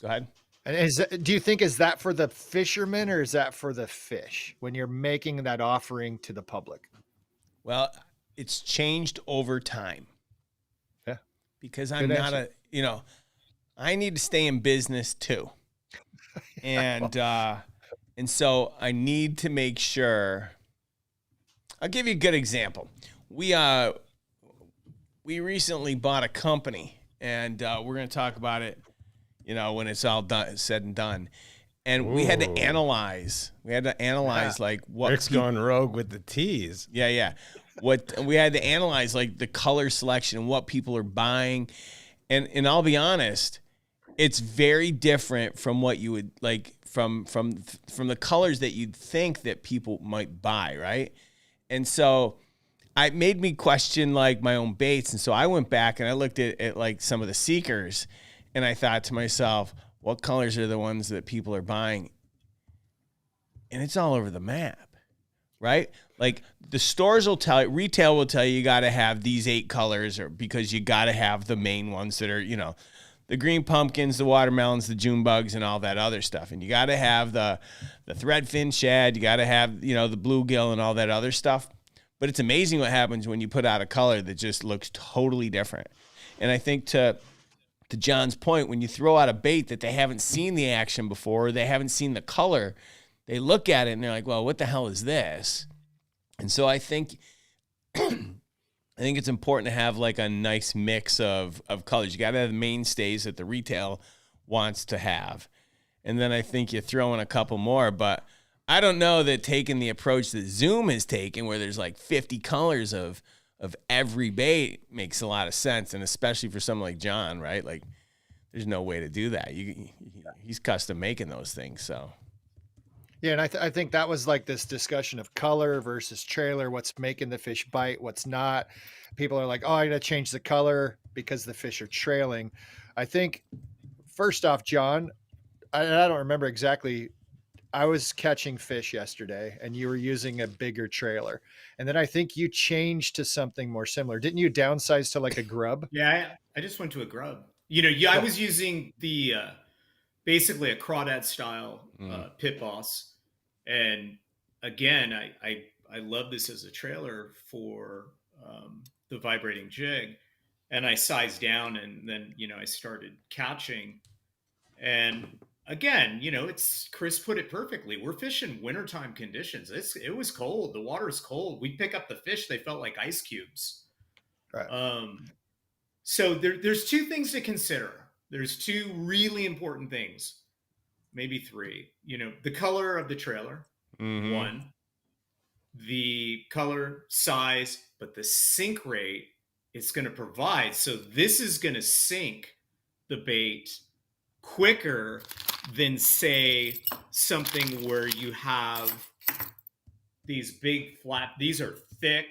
[SPEAKER 2] ahead.
[SPEAKER 3] And do you think, is that for the fishermen or is that for the fish when you're making that offering to the public?
[SPEAKER 2] Well, it's changed over time.
[SPEAKER 3] Yeah.
[SPEAKER 2] Because I'm not I need to stay in business too. And so I need to make sure. I'll give you a good example. We recently bought a company, and we're going to talk about it, when it's all done, said and done. And we had to analyze. Like what
[SPEAKER 6] Rick's going rogue with the tease.
[SPEAKER 2] Yeah. What we had to analyze, like the color selection and what people are buying. And I'll be honest, it's very different from what you would like from the colors that you'd think that people might buy, right? And so it made me question like my own baits. And so I went back and I looked at like some of the seekers, and I thought to myself, what colors are the ones that people are buying, and it's all over the map, right? Like the stores will tell you, retail will tell you, you got to have these 8 colors, or because you got to have the main ones that are, you know, the green pumpkins, the watermelons, the June bugs, and all that other stuff. And you got to have the threadfin shad. You got to have, you know, the bluegill and all that other stuff. But it's amazing what happens when you put out a color that just looks totally different. And I think to John's point, when you throw out a bait that they haven't seen the action before, or they haven't seen the color, they look at it and they're like, well, what the hell is this? And so I think it's important to have like a nice mix of colors. You got to have the mainstays that the retail wants to have. And then I think you throw in a couple more, but I don't know that taking the approach that Zoom has taken, where there's like 50 colors of every bait, makes a lot of sense. And especially for someone like John, right? Like there's no way to do that. He's custom making those things. So.
[SPEAKER 3] Yeah, and I think that was like this discussion of color versus trailer, what's making the fish bite, what's not. People are like, oh, I got to change the color because the fish are trailing. I think, first off, John, I don't remember exactly. I was catching fish yesterday and you were using a bigger trailer. And then I think you changed to something more similar. Didn't you downsize to like a grub?
[SPEAKER 5] Yeah, I just went to a grub. You know, yeah, I was using the basically a crawdad style pit boss. And again, I love this as a trailer for the vibrating jig. And I sized down, and then, you know, I started catching. And again, you know, Chris put it perfectly. We're fishing wintertime conditions. It was cold. The water's cold. We pick up the fish. They felt like ice cubes.
[SPEAKER 3] Right.
[SPEAKER 5] So there's 2 things to consider. There's 2 really important things. Maybe 3, you know, the color of the trailer, 1, the color, size, but the sink rate it's going to provide. So this is going to sink the bait quicker than, say, something where you have these big flat, these are thick.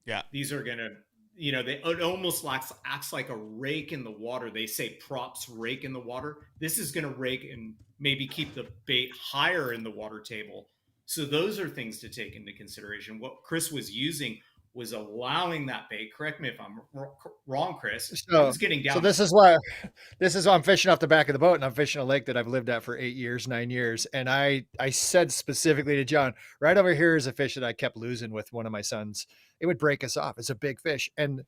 [SPEAKER 2] Yeah.
[SPEAKER 5] These are going to, you know, it almost acts like a rake in the water. They say props rake in the water. This is going to rake and maybe keep the bait higher in the water table. So those are things to take into consideration. What Chris was using was allowing that bait. Correct me if I'm wrong, Chris.
[SPEAKER 3] So,
[SPEAKER 5] it was getting down.
[SPEAKER 3] So this is why I'm fishing off the back of the boat, and I'm fishing a lake that I've lived at for 8 years, 9 years. And I said specifically to John, right over here is a fish that I kept losing with one of my sons. It would break us off. It's a big fish. And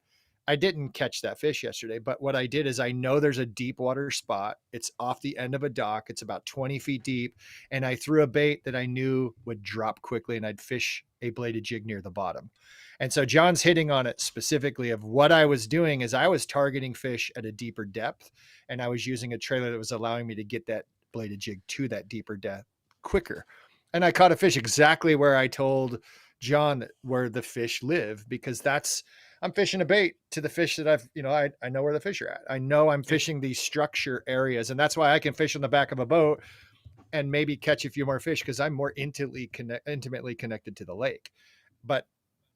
[SPEAKER 3] I didn't catch that fish yesterday, but what I did is I know there's a deep water spot. It's off the end of a dock. It's about 20 feet deep. And I threw a bait that I knew would drop quickly, and I'd fish a bladed jig near the bottom. And so John's hitting on it specifically of what I was doing is I was targeting fish at a deeper depth, and I was using a trailer that was allowing me to get that bladed jig to that deeper depth quicker. And I caught a fish exactly where I told John where the fish live, because I'm fishing a bait to the fish that I know where the fish are at. I know I'm fishing these structure areas, and that's why I can fish on the back of a boat and maybe catch a few more fish because I'm more intimately connected to the lake. But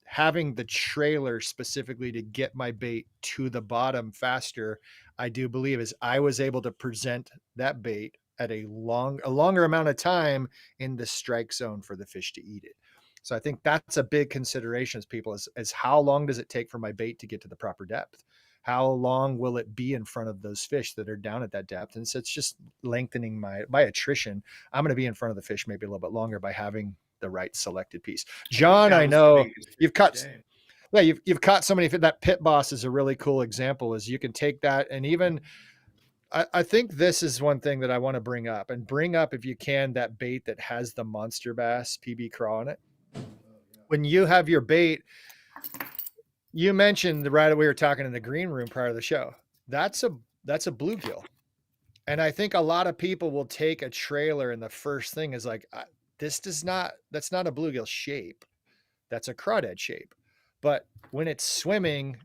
[SPEAKER 3] having the trailer specifically to get my bait to the bottom faster, I do believe is I was able to present that bait at a longer amount of time in the strike zone for the fish to eat it. So I think that's a big consideration as people is how long does it take for my bait to get to the proper depth? How long will it be in front of those fish that are down at that depth? And so it's just lengthening by attrition. I'm going to be in front of the fish maybe a little bit longer by having the right selected piece. John, I know you've caught, you've caught so many. That pit boss is a really cool example. Is you can take that, and even I think this is one thing that I want to bring up if you can, that bait that has the monster bass PB craw on it. When you have your bait, you mentioned we were talking in the green room prior to the show. That's a bluegill, and I think a lot of people will take a trailer, and the first thing is like, that's not a bluegill shape. That's a crawdad shape. But when it's swimming,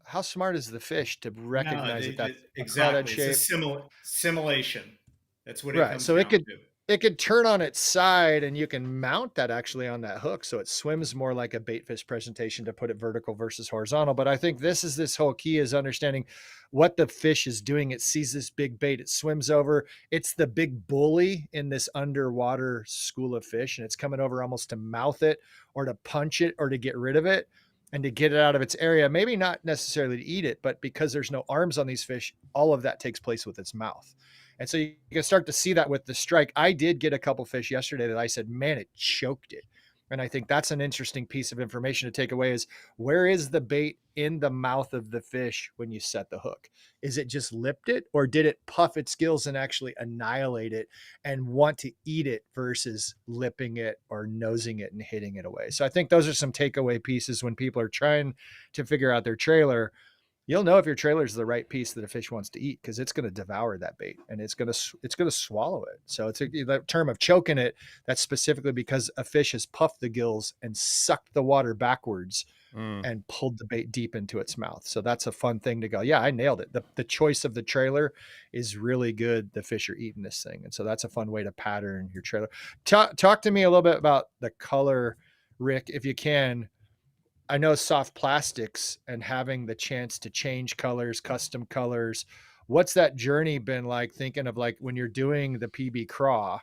[SPEAKER 3] how smart is the fish to recognize that's exactly a crawdad shape?
[SPEAKER 5] It's a simulation. That's what it
[SPEAKER 3] right.
[SPEAKER 5] comes
[SPEAKER 3] So
[SPEAKER 5] down to.
[SPEAKER 3] it could turn on its side, and you can mount that actually on that hook, so it swims more like a bait fish presentation to put it vertical versus horizontal. But I think this whole key is understanding what the fish is doing. It sees this big bait, it swims over. It's the big bully in this underwater school of fish, and it's coming over almost to mouth it or to punch it or to get rid of it and to get it out of its area. Maybe not necessarily to eat it, but because there's no arms on these fish, all of that takes place with its mouth. And so you can start to see that with the strike. I did get a couple fish yesterday that I said, man, it choked it. And I think that's an interesting piece of information to take away is, where is the bait in the mouth of the fish when you set the hook? Is it just lipped it, or did it puff its gills and actually annihilate it and want to eat it versus lipping it or nosing it and hitting it away? So I think those are some takeaway pieces when people are trying to figure out their trailer. You'll know if your trailer is the right piece that a fish wants to eat, because it's going to devour that bait and it's going to swallow it. So it's that term of choking it. That's specifically because a fish has puffed the gills and sucked the water backwards and pulled the bait deep into its mouth. So that's a fun thing to go, yeah, I nailed it. The choice of the trailer is really good. The fish are eating this thing. And so that's a fun way to pattern your trailer. Talk to me a little bit about the color, Rick, if you can. I know soft plastics and having the chance to change colors, custom colors. What's that journey been like, thinking of like when you're doing the PB craw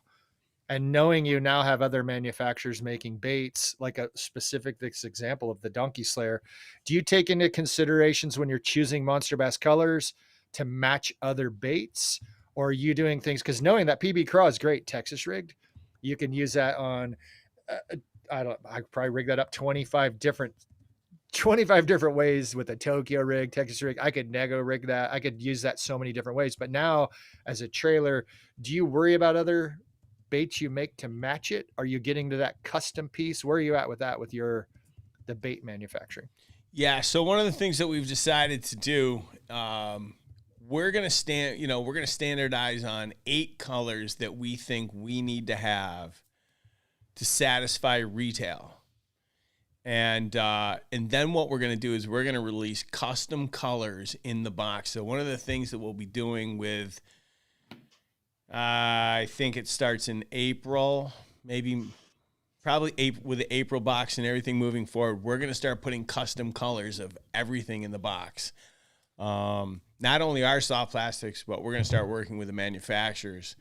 [SPEAKER 3] and knowing you now have other manufacturers making baits, like a specific this example of the Donkey Slayer? Do you take into considerations when you're choosing monster bass colors to match other baits, or are you doing things, because knowing that PB craw is great Texas rigged, you can use that on, I probably rig that up 25 different ways with a Tokyo rig, Texas rig. I could nego rig that. I could use that so many different ways. But now as a trailer, do you worry about other baits you make to match it? Are you getting to that custom piece? Where are you at with that with the bait manufacturing?
[SPEAKER 2] Yeah. So one of the things that we've decided to do, we're going to standardize on 8 colors that we think we need to have to satisfy retail. And then what we're going to do is we're going to release custom colors in the box. So one of the things that we'll be doing with, I think it starts in April, probably April, with the April box and everything moving forward, we're going to start putting custom colors of everything in the box. Not only our soft plastics, but we're going to start working with the manufacturers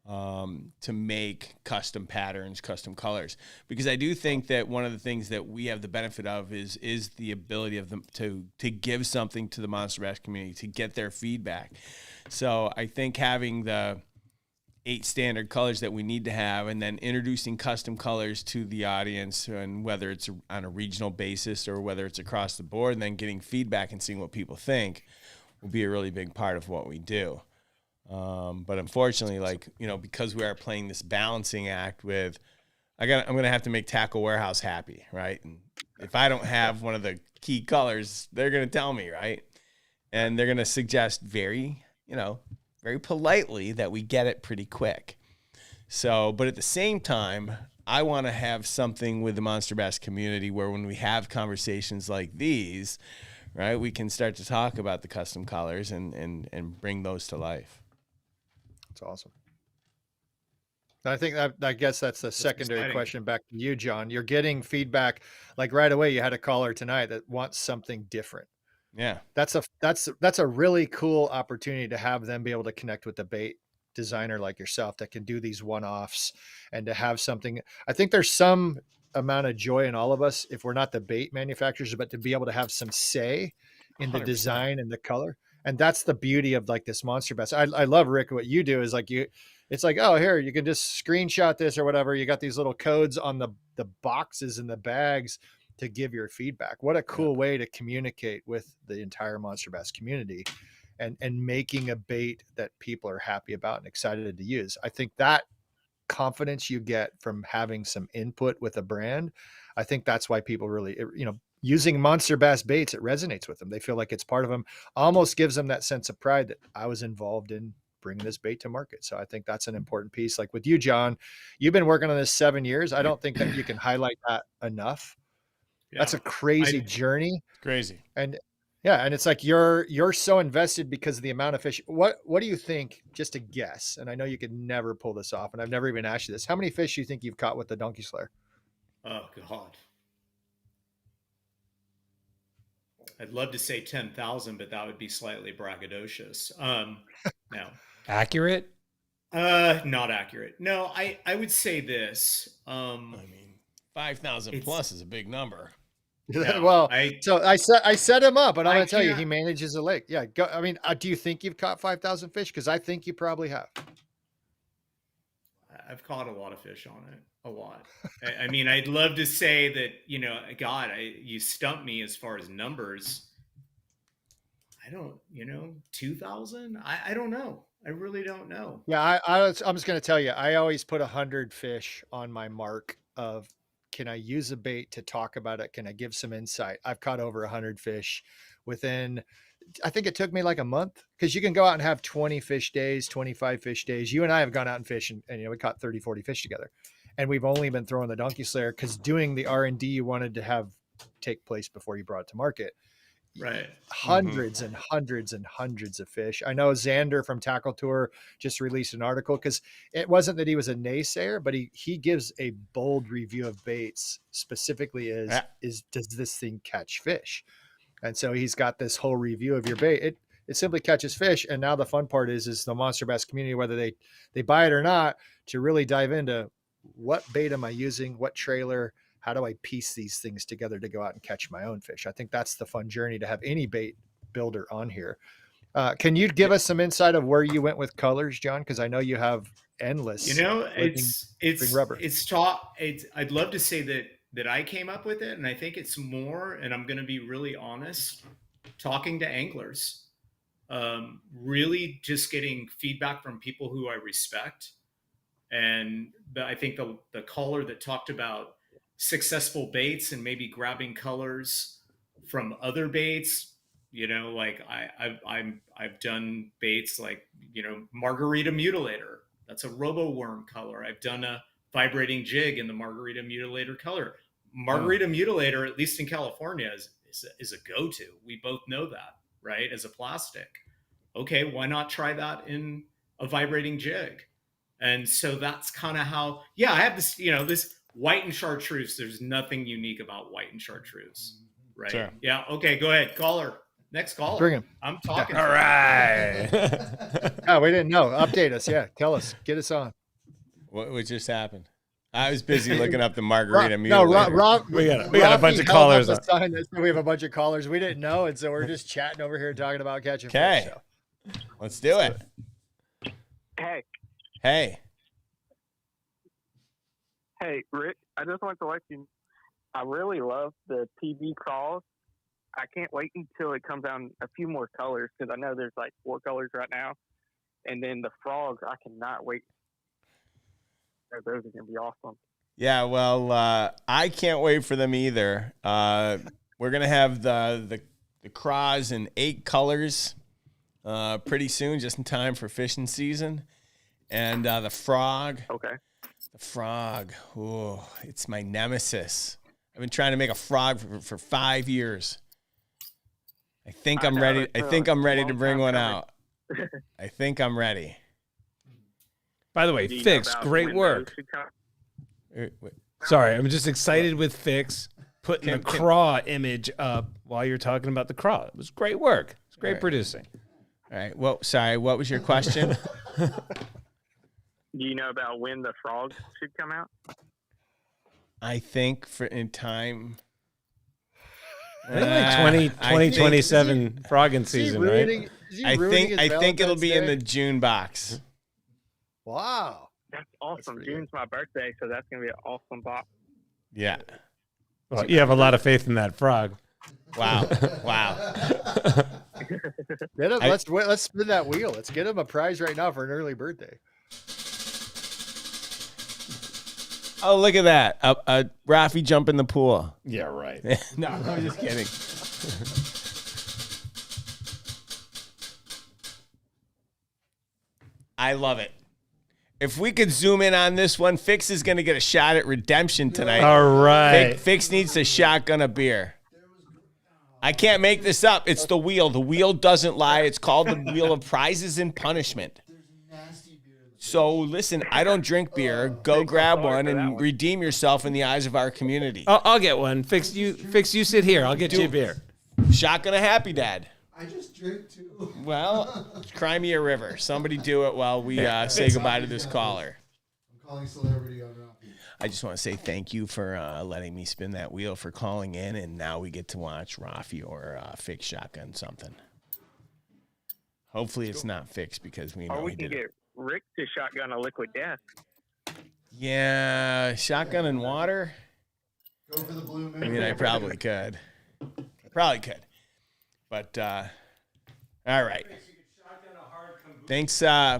[SPEAKER 2] to make custom patterns, custom colors, because I do think that one of the things that we have the benefit of is the ability of them to give something to the Monster Bass community, to get their feedback. So I think having the 8 standard colors that we need to have, and then introducing custom colors to the audience, and whether it's on a regional basis or whether it's across the board, and then getting feedback and seeing what people think, will be a really big part of what we do. But unfortunately, because we are playing this balancing act with, I'm going to have to make Tackle Warehouse happy, right? And if I don't have one of the key colors, they're going to tell me, right? And they're going to suggest very politely that we get it pretty quick. So, but at the same time, I want to have something with the Monster Bass community where when we have conversations like these, right, we can start to talk about the custom colors and bring those to life.
[SPEAKER 3] That's awesome. I guess that's the secondary question back to you, John. You're getting feedback like right away. You had a caller tonight that wants something different.
[SPEAKER 2] Yeah.
[SPEAKER 3] That's a really cool opportunity to have them be able to connect with the bait designer like yourself that can do these one-offs, and to have something. I think there's some amount of joy in all of us, if we're not the bait manufacturers, but to be able to have some say in the 100%. Design and the color. And that's the beauty of like this Monster Bass. I love, Rick, what you do is like it's like, oh, here, you can just screenshot this or whatever. You got these little codes on the boxes and the bags to give your feedback. What a cool way to communicate with the entire Monster Bass community, and making a bait that people are happy about and excited to use. I think that confidence you get from having some input with a brand, I think that's why people really, using Monster Bass baits, it resonates with them. They feel like it's part of them, almost gives them that sense of pride that I was involved in bringing this bait to market. So I think that's an important piece. Like with you, John, you've been working on this 7 years. I don't think that you can highlight that enough. Yeah. That's a crazy journey.
[SPEAKER 2] Crazy.
[SPEAKER 3] And Yeah, and it's like you're so invested because of the amount of fish. What do you think? Just a guess, and I know you could never pull this off, and I've never even asked you this. How many fish do you think you've caught with the donkey slayer?
[SPEAKER 5] Oh God. I'd love to say 10,000, but that would be slightly braggadocious. No.
[SPEAKER 6] Accurate?
[SPEAKER 5] Not accurate. No, I would say this.
[SPEAKER 2] I mean, 5,000 plus is a big number.
[SPEAKER 5] No,
[SPEAKER 3] Well, so I set him up, and I'm
[SPEAKER 5] I
[SPEAKER 3] going to tell you,
[SPEAKER 5] can't-
[SPEAKER 3] he manages a lake. Yeah, go, I mean, do you think you've caught 5,000 fish? Because I think you probably have.
[SPEAKER 5] I've caught a lot of fish on it. A lot. I mean, I'd love to say that, God, you stumped me as far as numbers. I don't, 2,000? I don't know. I really don't know.
[SPEAKER 3] Yeah, I'm just going to tell you, I always put 100 fish on my mark of, can I use a bait to talk about it? Can I give some insight? I've caught over 100 fish within, I think it took me like a month, because you can go out and have 20 fish days, 25 fish days. You and I have gone out and fished, and we caught 30, 40 fish together. And we've only been throwing the donkey slayer because doing the R&D you wanted to have take place before you brought it to market.
[SPEAKER 5] Right.
[SPEAKER 3] Hundreds and hundreds and hundreds of fish. I know Xander from Tackle Tour just released an article, because it wasn't that he was a naysayer, but he gives a bold review of baits, specifically does this thing catch fish? And so he's got this whole review of your bait. It simply catches fish. And now the fun part is the Monster Bass community, whether they buy it or not, to really dive into what bait am I using, what trailer, how do I piece these things together to go out and catch my own fish? I think that's the fun journey to have any bait builder on here. Can you give us some insight of where you went with colors, John? Because I know you have endless.
[SPEAKER 5] I'd love to say that I came up with it, and I think it's more, and I'm going to be really honest, talking to anglers, really just getting feedback from people who I respect. And I think the caller that talked about successful baits and maybe grabbing colors from other baits, like I've done baits like, Margarita Mutilator. That's a robo worm color. I've done a vibrating jig in the Margarita Mutilator color. Margarita Mutilator, at least in California, is a go-to. We both know that, right? As a plastic. Okay, why not try that in a vibrating jig? And so that's kind of how, I have this, this white and chartreuse. There's nothing unique about white and chartreuse, right?
[SPEAKER 2] Sure.
[SPEAKER 5] Yeah. Okay. Go ahead. Caller. Next caller.
[SPEAKER 3] Bring him.
[SPEAKER 5] I'm talking.
[SPEAKER 6] All right.
[SPEAKER 3] Oh, we didn't know. Update us. Yeah. Tell us. Get us on.
[SPEAKER 2] What just happened? I was busy looking up the Margarita Mutilator.
[SPEAKER 6] We got a bunch of callers.
[SPEAKER 3] We have a bunch of callers. We didn't know, and so we're just chatting over here talking about catching fish.
[SPEAKER 2] Okay. Let's do it.
[SPEAKER 9] Hey,
[SPEAKER 2] Hey.
[SPEAKER 9] Rick, I just want to let you, I really love the PB crawls. I can't wait until it comes out in a few more colors, because I know there's like 4 colors right now. And then the frogs, I cannot wait. Those are going to be awesome.
[SPEAKER 2] Yeah, well, I can't wait for them either. We're going to have the craws in 8 colors pretty soon, just in time for fishing season. And the frog.
[SPEAKER 9] Okay.
[SPEAKER 2] The frog. Oh, it's my nemesis. I've been trying to make a frog for 5 years. I think I'm ready. I think I'm ready to bring one out. I think I'm ready.
[SPEAKER 6] By the way, Fix, great work. Sorry, I'm just excited with Fix putting the craw image up while you're talking about the craw. It was great work. It's great producing.
[SPEAKER 2] All right. Well, sorry. What was your question?
[SPEAKER 9] Do you know about when the frogs should come out?
[SPEAKER 2] I think in time.
[SPEAKER 6] I think like 2027 frogging season, right?
[SPEAKER 2] I think it'll be in the June box.
[SPEAKER 3] Wow.
[SPEAKER 9] That's awesome. June's my birthday, so that's going to be an awesome box.
[SPEAKER 2] Yeah.
[SPEAKER 6] Well, you have a lot of faith in that frog.
[SPEAKER 2] Wow.
[SPEAKER 3] Let's spin that wheel. Let's get him a prize right now for an early birthday.
[SPEAKER 2] Oh, look at that. Raphie jump in the pool.
[SPEAKER 6] Yeah, right.
[SPEAKER 2] No, I'm just kidding. I love it. If we could zoom in on this one, Fix is going to get a shot at redemption tonight.
[SPEAKER 6] All right.
[SPEAKER 2] Fix needs to shotgun a beer. I can't make this up. It's the wheel. The wheel doesn't lie. It's called the wheel of prizes and punishment. So listen, I don't drink beer. Go grab one and redeem yourself in the eyes of our community.
[SPEAKER 6] I'll get one. Fix, you sit here. I'll get you a beer.
[SPEAKER 2] Shotgun a Happy Dad.
[SPEAKER 10] I just drink too.
[SPEAKER 2] Well, cry me a river. Somebody do it while we say goodbye to this caller.
[SPEAKER 10] I'm calling celebrity on Raphie.
[SPEAKER 2] I just want to say thank you for letting me spin that wheel, for calling in, and now we get to watch Raphie or Fix shotgun something. Hopefully it's not fixed because we know
[SPEAKER 9] Or we
[SPEAKER 2] he
[SPEAKER 9] can
[SPEAKER 2] did it.
[SPEAKER 9] get Rick to shotgun a liquid death.
[SPEAKER 2] Yeah, shotgun and water.
[SPEAKER 10] Go for the blue moon.
[SPEAKER 2] I mean, I probably could. But, all right. Thanks.
[SPEAKER 3] Yeah,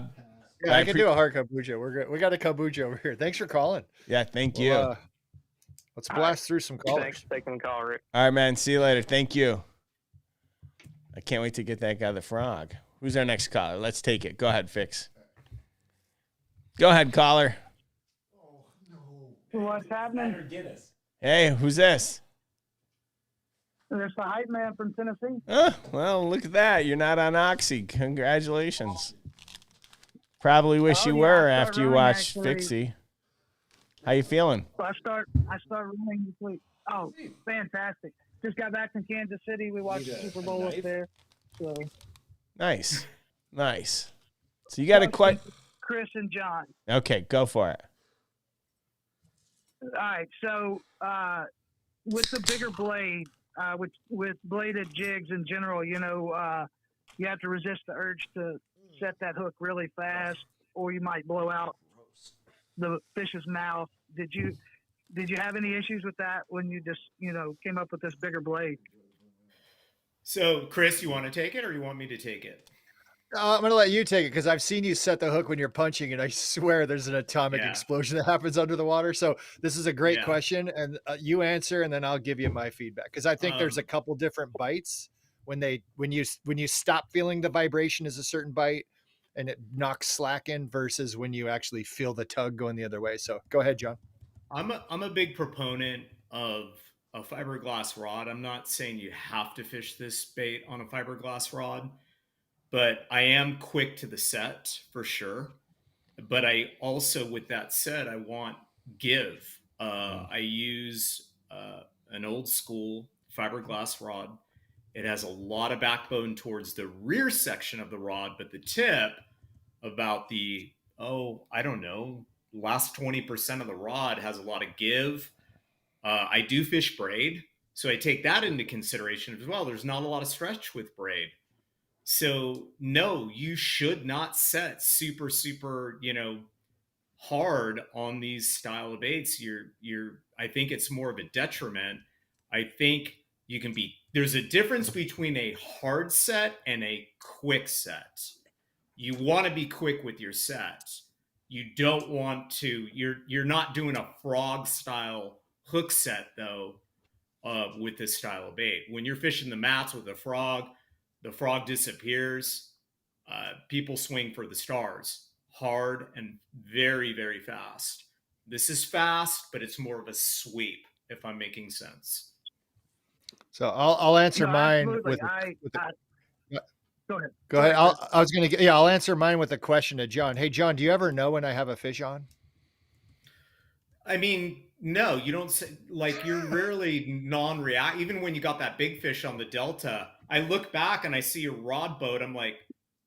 [SPEAKER 3] I can do a hard kombucha. We're good. We got a kombucha over here. Thanks for calling.
[SPEAKER 2] Yeah, thank you.
[SPEAKER 3] Let's blast through some callers.
[SPEAKER 9] Thanks for taking the call, Rick.
[SPEAKER 2] All right, man. See you later. Thank you. I can't wait to get that guy the frog. Who's our next caller? Let's take it. Go ahead, Fix. Go ahead, caller.
[SPEAKER 11] What's happening?
[SPEAKER 2] Hey, who's this?
[SPEAKER 11] There's the hype man from Tennessee.
[SPEAKER 2] Well, look at that. You're not on Oxy. Congratulations. Probably wish you were after you watched Fixie. How you feeling?
[SPEAKER 11] So I start running this week. Oh, fantastic. Just got back from Kansas City. We watched the Super Bowl up there. So
[SPEAKER 2] Nice. So you got a question?
[SPEAKER 11] Chris and John.
[SPEAKER 2] Okay, go for it.
[SPEAKER 11] All right. So with the bigger blade, with bladed jigs in general, you have to resist the urge to set that hook really fast, or you might blow out the fish's mouth. Did you have any issues with that when you just came up with this bigger blade?
[SPEAKER 5] So, Chris, you want to take it, or you want me to take it?
[SPEAKER 3] I'm going to let you take it because I've seen you set the hook when you're punching, and I swear there's an atomic explosion that happens under the water. So this is a great question, and you answer, and then I'll give you my feedback, because I think there's a couple different bites when you stop feeling the vibration is a certain bite, and it knocks slack in, versus when you actually feel the tug going the other way. So go ahead, John.
[SPEAKER 5] I'm a big proponent of a fiberglass rod. I'm not saying you have to fish this bait on a fiberglass rod, but I am quick to the set for sure. But I also, with that said, I want give. I use an old school fiberglass rod. It has a lot of backbone towards the rear section of the rod, but the tip, about the, last 20% of the rod has a lot of give. I do fish braid, so I take that into consideration as well. There's not a lot of stretch with braid. So no, you should not set super, super, hard on these style of baits. I think it's more of a detriment. I think there's a difference between a hard set and a quick set. You want to be quick with your set. You don't want to, you're not doing a frog style hook set though, with this style of bait. When you're fishing the mats with the frog disappears. People swing for the stars, hard and very, very fast. This is fast, but it's more of a sweep, if I'm making sense.
[SPEAKER 3] So I'll answer mine
[SPEAKER 11] absolutely. Go ahead.
[SPEAKER 3] Go ahead. I'll answer mine with a question to John. Hey, John, do you ever know when I have a fish on?
[SPEAKER 5] I mean, no, you don't say, like, you're rarely non-react. Even when you got that big fish on the Delta, I look back and I see a rod boat. I'm like,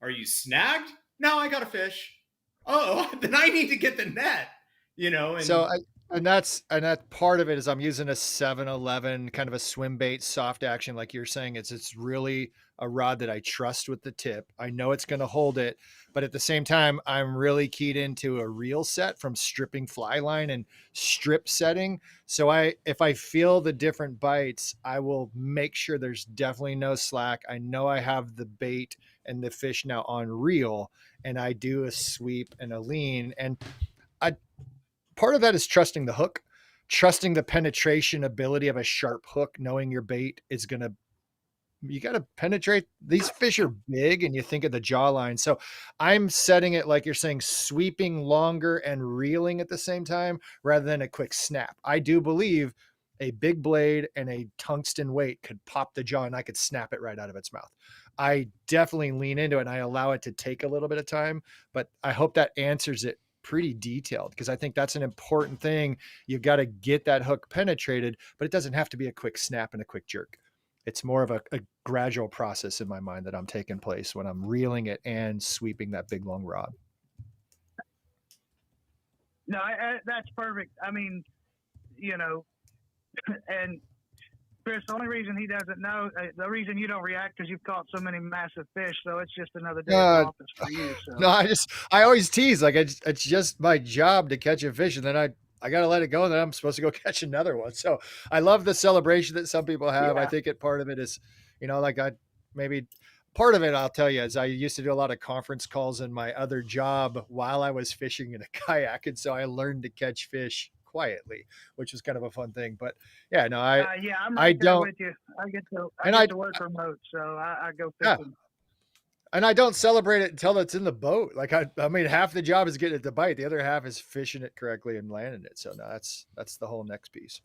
[SPEAKER 5] are you snagged? No, I got a fish. Oh, then I need to get the net, And
[SPEAKER 3] so that part of it is I'm using a 7-Eleven kind of a swim bait, soft action, like you're saying. It's really a rod that I trust with the tip. I know it's going to hold it, but at the same time, I'm really keyed into a reel set from stripping fly line and strip setting. So if I feel the different bites, I will make sure there's definitely no slack. I know I have the bait and the fish now on reel, and I do a sweep and a lean. And part of that is trusting the hook, trusting the penetration ability of a sharp hook, knowing your bait is you got to penetrate. These fish are big, and you think of the jawline. So I'm setting it, like you're saying, sweeping longer and reeling at the same time rather than a quick snap. I do believe a big blade and a tungsten weight could pop the jaw and I could snap it right out of its mouth. I definitely lean into it and I allow it to take a little bit of time, but I hope that answers it pretty detailed, because I think that's an important thing. You've got to get that hook penetrated, but it doesn't have to be a quick snap and a quick jerk. It's more of a gradual process in my mind that I'm taking place when I'm reeling it and sweeping that big long rod.
[SPEAKER 11] No, that's perfect. I mean, you know, and Chris, the only reason he doesn't know, the reason you don't react, because you've caught so many massive fish, so it's just another day of office for you. So.
[SPEAKER 3] No, I always tease, like it's just my job to catch a fish, and then I got to let it go, and then I'm supposed to go catch another one. So I love the celebration that some people have. I think part of it is, you know, like part of it, I'll tell you, is I used to do a lot of conference calls in my other job while I was fishing in a kayak. And so I learned to catch fish quietly, which was kind of a fun thing. But yeah, no,
[SPEAKER 11] I'm right there with you. I get to work remote, so I go fishing.
[SPEAKER 3] Yeah. And I don't celebrate it until it's in the boat. Like I mean, half the job is getting it to bite. The other half is fishing it correctly and landing it. So no, that's the whole next piece.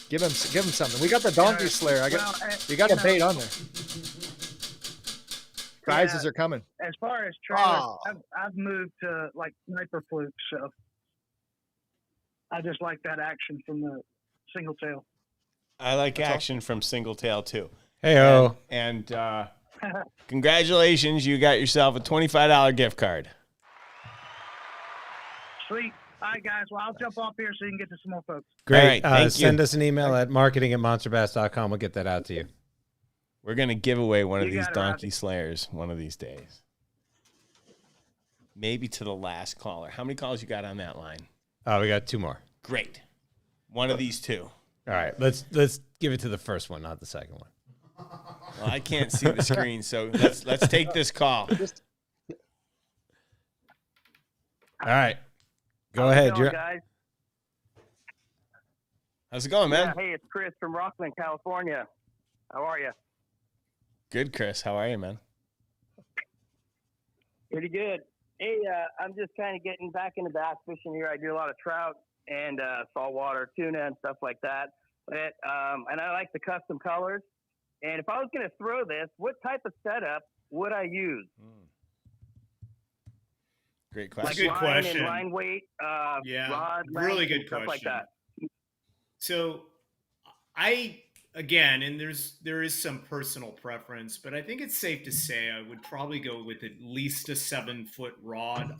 [SPEAKER 3] Give him something. We got the donkey slayer. You got a bait on there. Prizes are coming.
[SPEAKER 11] As far as trailers, I've moved to like sniper flukes, so I just like that action from the single tail.
[SPEAKER 2] I like action from single tail too.
[SPEAKER 6] Hey-o.
[SPEAKER 2] And congratulations, you got yourself a $25 gift card.
[SPEAKER 11] Sweet. All right, guys. Well, I'll jump off here so you can get to some more folks.
[SPEAKER 6] Great.
[SPEAKER 2] Right,
[SPEAKER 6] send us an email at marketing@monsterbass.com. We'll get that out to you.
[SPEAKER 2] We're going to give away one of
[SPEAKER 11] You
[SPEAKER 2] these
[SPEAKER 11] got it,
[SPEAKER 2] donkey
[SPEAKER 11] Robbie.
[SPEAKER 2] slayers one of these days. Maybe to the last caller. How many calls you got on that line?
[SPEAKER 6] Oh, we got 2 more.
[SPEAKER 2] Great. One of these 2.
[SPEAKER 6] All right, let's give it to the first one, not the second one.
[SPEAKER 2] Well, I can't see the screen, so let's take this call.
[SPEAKER 6] All right. Go ahead.
[SPEAKER 12] Going, guys?
[SPEAKER 2] How's it going, man?
[SPEAKER 12] Yeah, hey, it's Chris from Rockland, California. How are you?
[SPEAKER 2] Good, Chris. How are you, man?
[SPEAKER 12] Pretty good. Hey, I'm just kind of getting back into bass fishing here. I do a lot of trout and saltwater tuna and stuff like that. But and I like the custom colors. And if I was going to throw this, what type of setup would I use?
[SPEAKER 2] Great question.
[SPEAKER 5] That's a good question.
[SPEAKER 12] And line weight, rod,
[SPEAKER 5] really good
[SPEAKER 12] stuff
[SPEAKER 5] question.
[SPEAKER 12] like that.
[SPEAKER 5] So and there is some personal preference, but I think it's safe to say I would probably go with at least a 7-foot rod.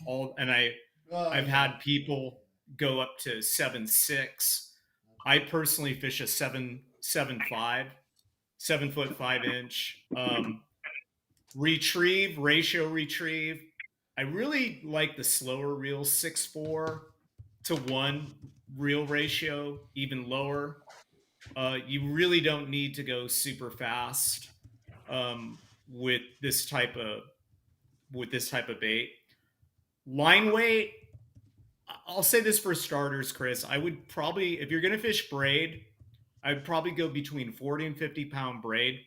[SPEAKER 5] I've had people go up to 7.6. I personally fish a 7.5, 7-foot 5-inch. Ratio retrieve. I really like the slower reel, 6.4 to 1 reel ratio, even lower. You really don't need to go super fast with this type of bait. Line weight, I'll say this for starters, Chris. I would probably, if you're going to fish braid, I'd probably go between 40 and 50 pound braid.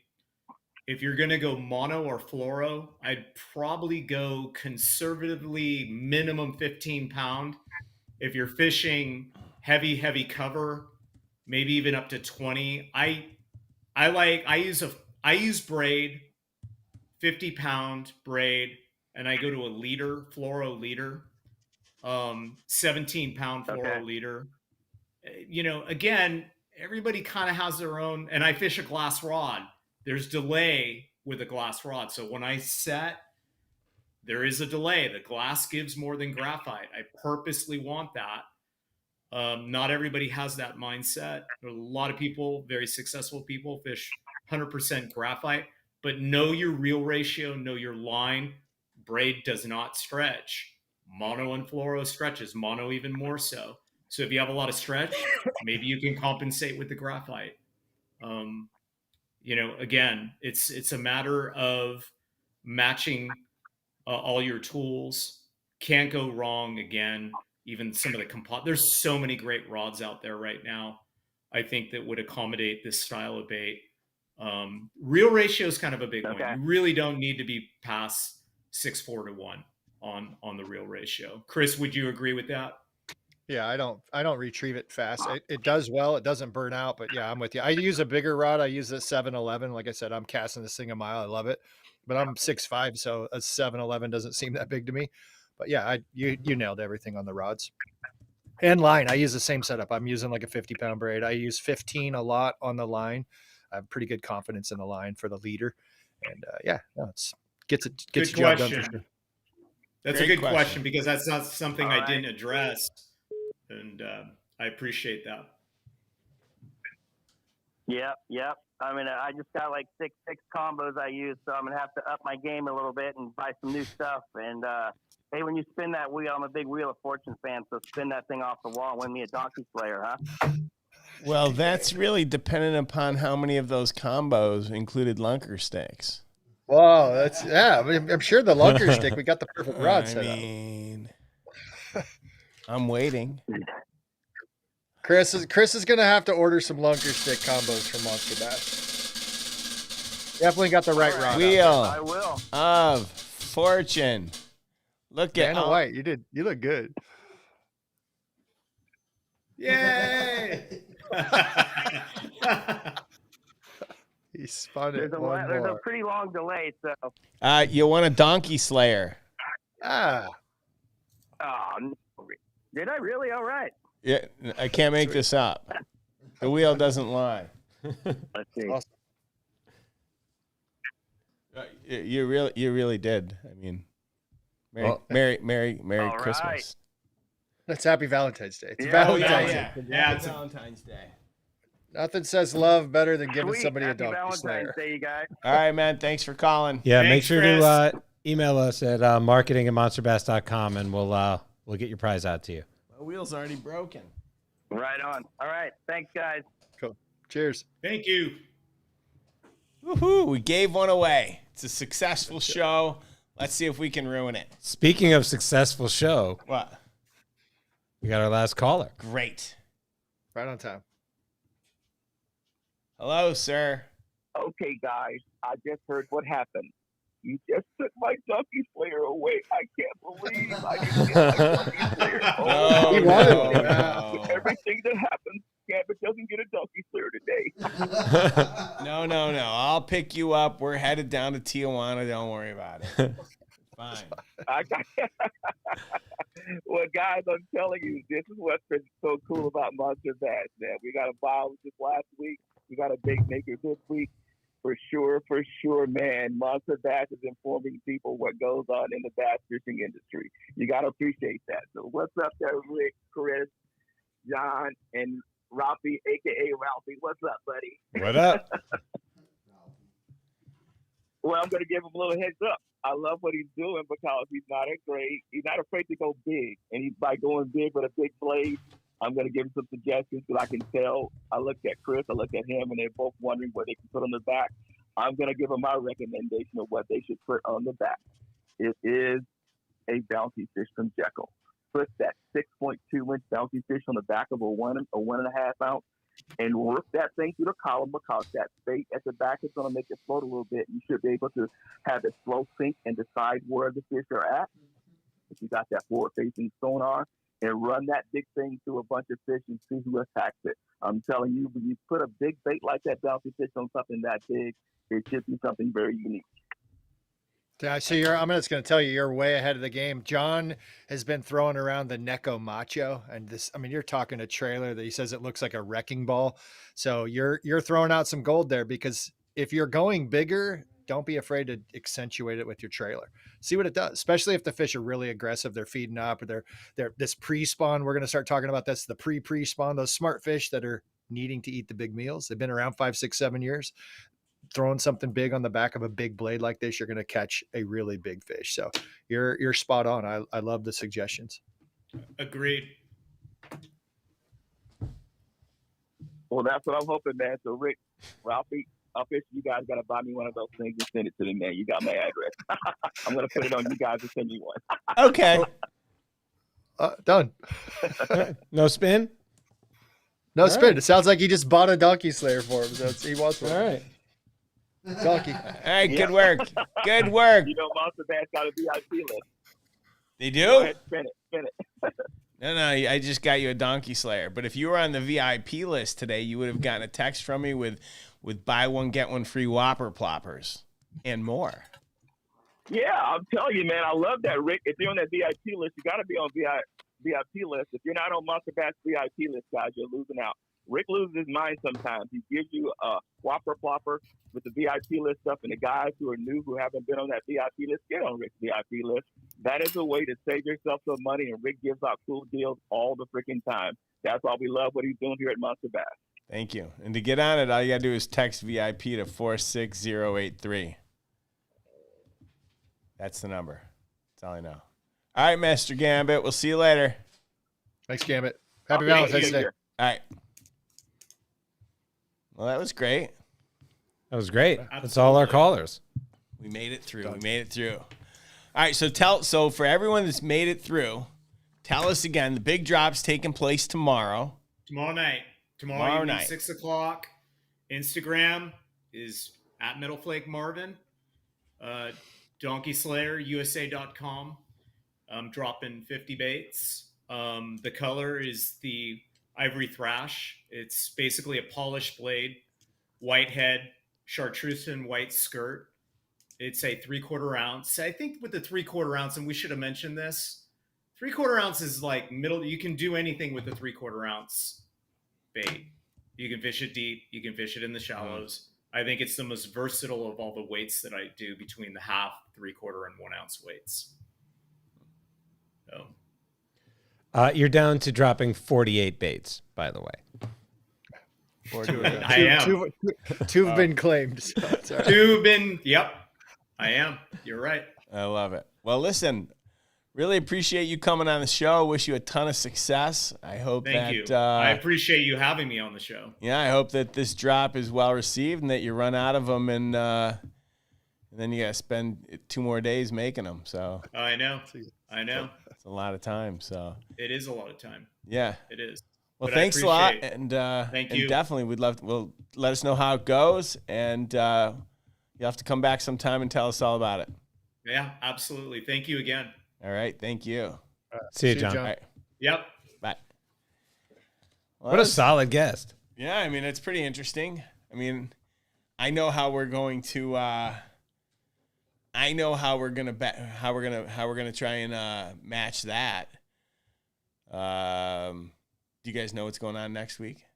[SPEAKER 5] If you're going to go mono or fluoro, I'd probably go conservatively minimum 15 pound. If you're fishing heavy cover, maybe even up to 20. I use braid, 50 pound braid, and I go to a leader, fluoro leader, 17 pound fluoro leader. You know, again, everybody kind of has their own, and I fish a glass rod. There's delay with a glass rod. So when I set, there is a delay. The glass gives more than graphite. I purposely want that. Not everybody has that mindset. There are a lot of people, very successful people, fish 100% graphite, but know your reel ratio, know your line. Braid does not stretch. Mono and fluoro stretches, mono even more so. So if you have a lot of stretch, maybe you can compensate with the graphite. You know, again, it's a matter of matching all your tools. Can't go wrong. Again, even some of the there's so many great rods out there right now, I think, that would accommodate this style of bait. Reel ratio is kind of a big one. You really don't need to be past 6.4 to 1 on the reel ratio. Chris, would you agree with that?
[SPEAKER 3] Yeah, I don't retrieve it fast. It does well. It doesn't burn out, but yeah, I'm with you. I use a bigger rod. I use a 7-Eleven. Like I said, I'm casting this thing a mile. I love it, but I'm 6'5", so a 7-Eleven doesn't seem that big to me. But yeah, you nailed everything on the rods and line. I use the same setup. I'm using like a 50-pound braid. I use 15 a lot on the line. I have pretty good confidence in the line for the leader, and yeah, no, gets the job done for sure.
[SPEAKER 5] That's a good question because that's not something I didn't address. And I appreciate that.
[SPEAKER 12] Yep. I mean, I just got like six combos I use, so I'm gonna have to up my game a little bit and buy some new stuff. And hey, when you spin that wheel, I'm a big Wheel of Fortune fan, so spin that thing off the wall and win me a donkey slayer, huh?
[SPEAKER 2] Well, that's really dependent upon how many of those combos included lunker sticks.
[SPEAKER 3] Wow, that's I mean, I'm sure the lunker stick. We got the perfect rod set up.
[SPEAKER 2] I'm waiting.
[SPEAKER 3] Chris is gonna have to order some lunker stick combos from Monster Bass. Definitely got the right rod.
[SPEAKER 2] Wheel
[SPEAKER 12] I will.
[SPEAKER 2] of Fortune. Look at
[SPEAKER 3] Vanna White. You look good.
[SPEAKER 5] Yay!
[SPEAKER 3] He spun it.
[SPEAKER 12] There's a pretty long delay, so.
[SPEAKER 2] You want a donkey slayer?
[SPEAKER 3] Ah.
[SPEAKER 12] Oh, no. Did I really? All right.
[SPEAKER 2] Yeah, I can't make this up. The wheel doesn't lie.
[SPEAKER 12] Let's see.
[SPEAKER 3] Awesome.
[SPEAKER 2] You really did. I mean, Merry Christmas.
[SPEAKER 12] Right.
[SPEAKER 3] That's Happy Valentine's Day. It's
[SPEAKER 12] Yeah,
[SPEAKER 3] Valentine's Day.
[SPEAKER 2] Yeah, it's Valentine's Day.
[SPEAKER 3] Nothing says love better than giving
[SPEAKER 12] Sweet.
[SPEAKER 3] somebody
[SPEAKER 12] Happy
[SPEAKER 3] a donkey
[SPEAKER 12] Valentine's
[SPEAKER 3] slayer.
[SPEAKER 12] Day, you guys.
[SPEAKER 2] All right, man. Thanks for calling.
[SPEAKER 6] Yeah, make
[SPEAKER 5] Thanks,
[SPEAKER 6] sure
[SPEAKER 5] Chris.
[SPEAKER 6] to email us at marketing@monsterbass.com, and we'll get your prize out to you.
[SPEAKER 2] My wheel's already broken.
[SPEAKER 12] Right on. All right. Thanks, guys.
[SPEAKER 3] Cool. Cheers.
[SPEAKER 5] Thank you.
[SPEAKER 2] Woohoo! We gave one away. It's a successful show. Let's see if we can ruin it.
[SPEAKER 6] Speaking of successful show,
[SPEAKER 2] What?
[SPEAKER 6] we got our last caller.
[SPEAKER 2] Great.
[SPEAKER 3] Right on time.
[SPEAKER 2] Hello, sir.
[SPEAKER 13] Okay, guys, I just heard what happened. You just took my donkey slayer away. I can't believe I didn't get my donkey slayer.
[SPEAKER 2] No.
[SPEAKER 13] Everything that happens, Gambit doesn't get a donkey slayer today.
[SPEAKER 2] No. I'll pick you up. We're headed down to Tijuana. Don't worry about it. Fine.
[SPEAKER 13] Well, guys, I'm telling you, this is what's been so cool about Monster Bass, man. We got a violence this last week. We got a big maker this week. For sure, man. Monster Bass is informing people what goes on in the bass fishing industry. You got to appreciate that. So what's up there, Rick, Chris, John, and Raphie, a.k.a. Ralphie? What's up, buddy?
[SPEAKER 6] What up?
[SPEAKER 13] Well, I'm going to give him a little heads up. I love what he's doing because he's not afraid to go big. And he's by going big with a big blade. I'm going to give him some suggestions because I can tell. I looked at Chris, I looked at him, and they're both wondering what they can put on the back. I'm going to give them my recommendation of what they should put on the back. It is a bounty fish from Jekyll. Put that 6.2-inch bounty fish on the back of a 1.5 ounce and work that thing through the column because that bait at the back is going to make it float a little bit. You should be able to have it slow sink and decide where the fish are at. If you got that forward-facing sonar, and run that big thing through a bunch of fish and see who attacks it. I'm telling you, when you put a big bait like that bouncy fish on something that big, it should be something very unique.
[SPEAKER 3] Yeah, so I'm just going to tell you, you're way ahead of the game. John has been throwing around the Neko Macho, and this, I mean, you're talking a trailer that he says it looks like a wrecking ball. So you're throwing out some gold there, because if you're going bigger, don't be afraid to accentuate it with your trailer. See what it does, especially if the fish are really aggressive. They're feeding up, or they're this pre-spawn. We're going to start talking about this, the pre-spawn, those smart fish that are needing to eat the big meals. They've been around 5, 6, 7 years. Throwing something big on the back of a big blade like this, you're going to catch a really big fish. So you're spot on. I love the suggestions.
[SPEAKER 5] Agreed.
[SPEAKER 13] Well, that's what I'm hoping, man. So Rick, Ralphie, you guys got to buy me one of those things and send it to me, man. You got my address. I'm going to put it on you guys and send you one.
[SPEAKER 2] Okay.
[SPEAKER 3] Done.
[SPEAKER 6] No spin?
[SPEAKER 3] No
[SPEAKER 6] All
[SPEAKER 3] spin.
[SPEAKER 6] right.
[SPEAKER 3] It sounds like he just bought a donkey slayer for him. He wants one.
[SPEAKER 6] All right.
[SPEAKER 3] Donkey.
[SPEAKER 2] All right, good work. Good work.
[SPEAKER 13] You know, Monster Bass got a VIP list.
[SPEAKER 2] They do?
[SPEAKER 13] Go ahead, spin it.
[SPEAKER 2] No, I just got you a Donkey Slayer. But if you were on the VIP list today, you would have gotten a text from me with buy one, get one free Whopper Ploppers and more.
[SPEAKER 13] Yeah, I'm telling you, man, I love that, Rick. If you're on that VIP list, you got to be on VIP list. If you're not on Monster Bass VIP list, guys, you're losing out. Rick loses his mind sometimes. He gives you a Whopper Plopper with the VIP list stuff, and the guys who are new, who haven't been on that VIP list, get on Rick's VIP list. That is a way to save yourself some money, and Rick gives out cool deals all the freaking time. That's why we love what he's doing here at Monster Bass.
[SPEAKER 2] Thank you. And to get on it, all you got to do is text VIP to 46083. That's the number. That's all I know. All right, Master Gambit. We'll see you later.
[SPEAKER 3] Thanks, Gambit. Happy Valentine's Day.
[SPEAKER 2] All right. Well, that was great.
[SPEAKER 6] That was great. That's all our callers.
[SPEAKER 2] We made it through. We made it through. All right, so for everyone that's made it through, tell us again, the big drop's taking place tomorrow.
[SPEAKER 5] Tomorrow night. Tomorrow evening, 6 o'clock. Instagram is at Metalflake Marvin. DonkeySlayerUSA.com. I'm dropping 50 baits. The color is the Ivory Thrash. It's basically a polished blade, white head, chartreuse and white skirt. It's a 3/4 ounce. I think with the 3/4 ounce, and we should have mentioned this, 3/4 ounce is like middle. You can do anything with a 3/4 ounce bait. You can fish it deep. You can fish it in the shallows. I think it's the most versatile of all the weights that I do between the half, 3/4, and 1 ounce weights. So.
[SPEAKER 6] You're down to dropping 48 baits, by the way.
[SPEAKER 5] I am.
[SPEAKER 3] Two have been claimed. So
[SPEAKER 5] two have been, yep. I am. You're right.
[SPEAKER 2] I love it. Well, listen, really appreciate you coming on the show. Wish you a ton of success. I hope
[SPEAKER 5] Thank you. I appreciate you having me on the show.
[SPEAKER 2] Yeah, I hope that this drop is well received and that you run out of them and then you got to spend 2 more days making them. So
[SPEAKER 5] I know.
[SPEAKER 2] It's a lot of time. So
[SPEAKER 5] it is a lot of time.
[SPEAKER 2] Yeah,
[SPEAKER 5] it is.
[SPEAKER 2] Well, thanks a lot, and
[SPEAKER 5] thank you.
[SPEAKER 2] And definitely, we'll let us know how it goes, and you'll have to come back sometime and tell us all about it.
[SPEAKER 5] Yeah, absolutely. Thank you again.
[SPEAKER 2] All right, thank you.
[SPEAKER 6] See you, John.
[SPEAKER 2] All right.
[SPEAKER 5] Yep.
[SPEAKER 2] Bye. Well,
[SPEAKER 6] what a solid guest.
[SPEAKER 2] Yeah, I mean, it's pretty interesting. I mean, I know how we're going to. I know how we're gonna try and match that. Do you guys know what's going on next week?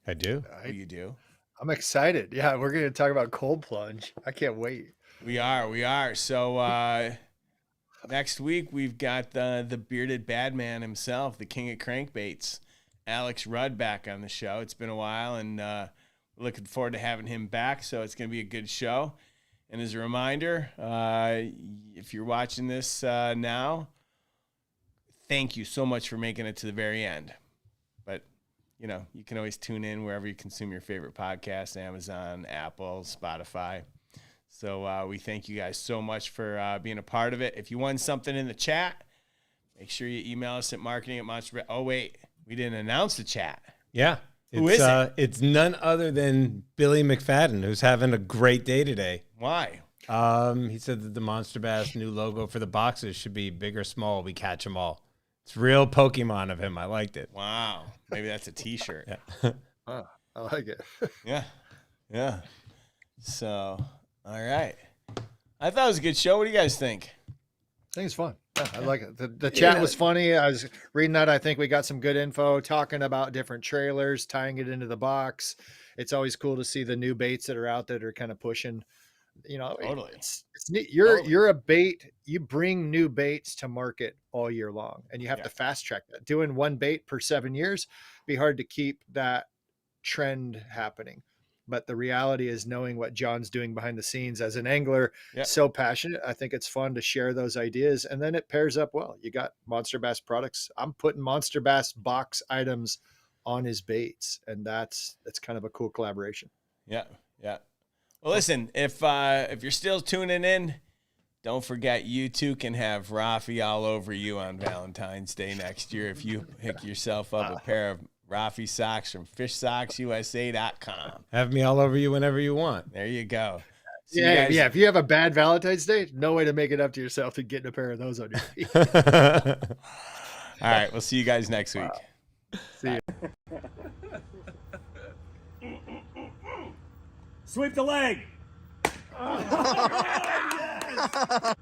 [SPEAKER 6] I do.
[SPEAKER 2] You do?
[SPEAKER 3] I'm excited. Yeah, we're going to talk about cold plunge. I can't wait.
[SPEAKER 2] We are. So next week we've got the bearded bad man himself, the king of crankbaits, Alex Rudd, back on the show. It's been a while, and we're looking forward to having him back. So it's going to be a good show. And as a reminder, if you're watching this now, thank you so much for making it to the very end. But, you can always tune in wherever you consume your favorite podcasts, Amazon, Apple, Spotify. So we thank you guys so much for being a part of it. If you won something in the chat, make sure you email us at marketing@monster. Oh, wait, we didn't announce the chat.
[SPEAKER 6] Yeah.
[SPEAKER 2] Who is it?
[SPEAKER 6] It's none other than Billy McFadden, who's having a great day today.
[SPEAKER 2] Why?
[SPEAKER 6] He said that the Monster Bass new logo for the boxes should be big or small. We catch them all. It's real Pokemon of him. I liked it.
[SPEAKER 2] Wow. Maybe that's a T-shirt.
[SPEAKER 6] Yeah.
[SPEAKER 3] Oh, I like it.
[SPEAKER 2] Yeah. So, all right. I thought it was a good show. What do you guys think?
[SPEAKER 3] I think it's fun. Yeah, I like it. The chat was funny. I was reading that. I think we got some good info talking about different trailers, tying it into the box. It's always cool to see the new baits that are out that are kind of pushing.
[SPEAKER 2] Totally.
[SPEAKER 3] It's neat. You're a bait. You bring new baits to market all year long, and you have to fast track that. Doing one bait per 7 years, be hard to keep that trend happening. But the reality is knowing what John's doing behind the scenes as an angler, so passionate. I think it's fun to share those ideas, and then it pairs up well. You got Monster Bass products. I'm putting Monster Bass box items on his baits, and that's kind of a cool collaboration.
[SPEAKER 2] Yeah. Well, listen, if you're still tuning in, don't forget you too can have Raphie all over you on Valentine's Day next year if you pick yourself up a pair of Raphie socks from fishsocksusa.com.
[SPEAKER 6] Have me all over you whenever you want.
[SPEAKER 2] There you go. So
[SPEAKER 3] yeah. If you have a bad Valentine's Day, no way to make it up to yourself than getting a pair of those on your feet.
[SPEAKER 2] All right, we'll see you guys next week.
[SPEAKER 3] See you.
[SPEAKER 14] Sweep the leg.
[SPEAKER 3] Yes!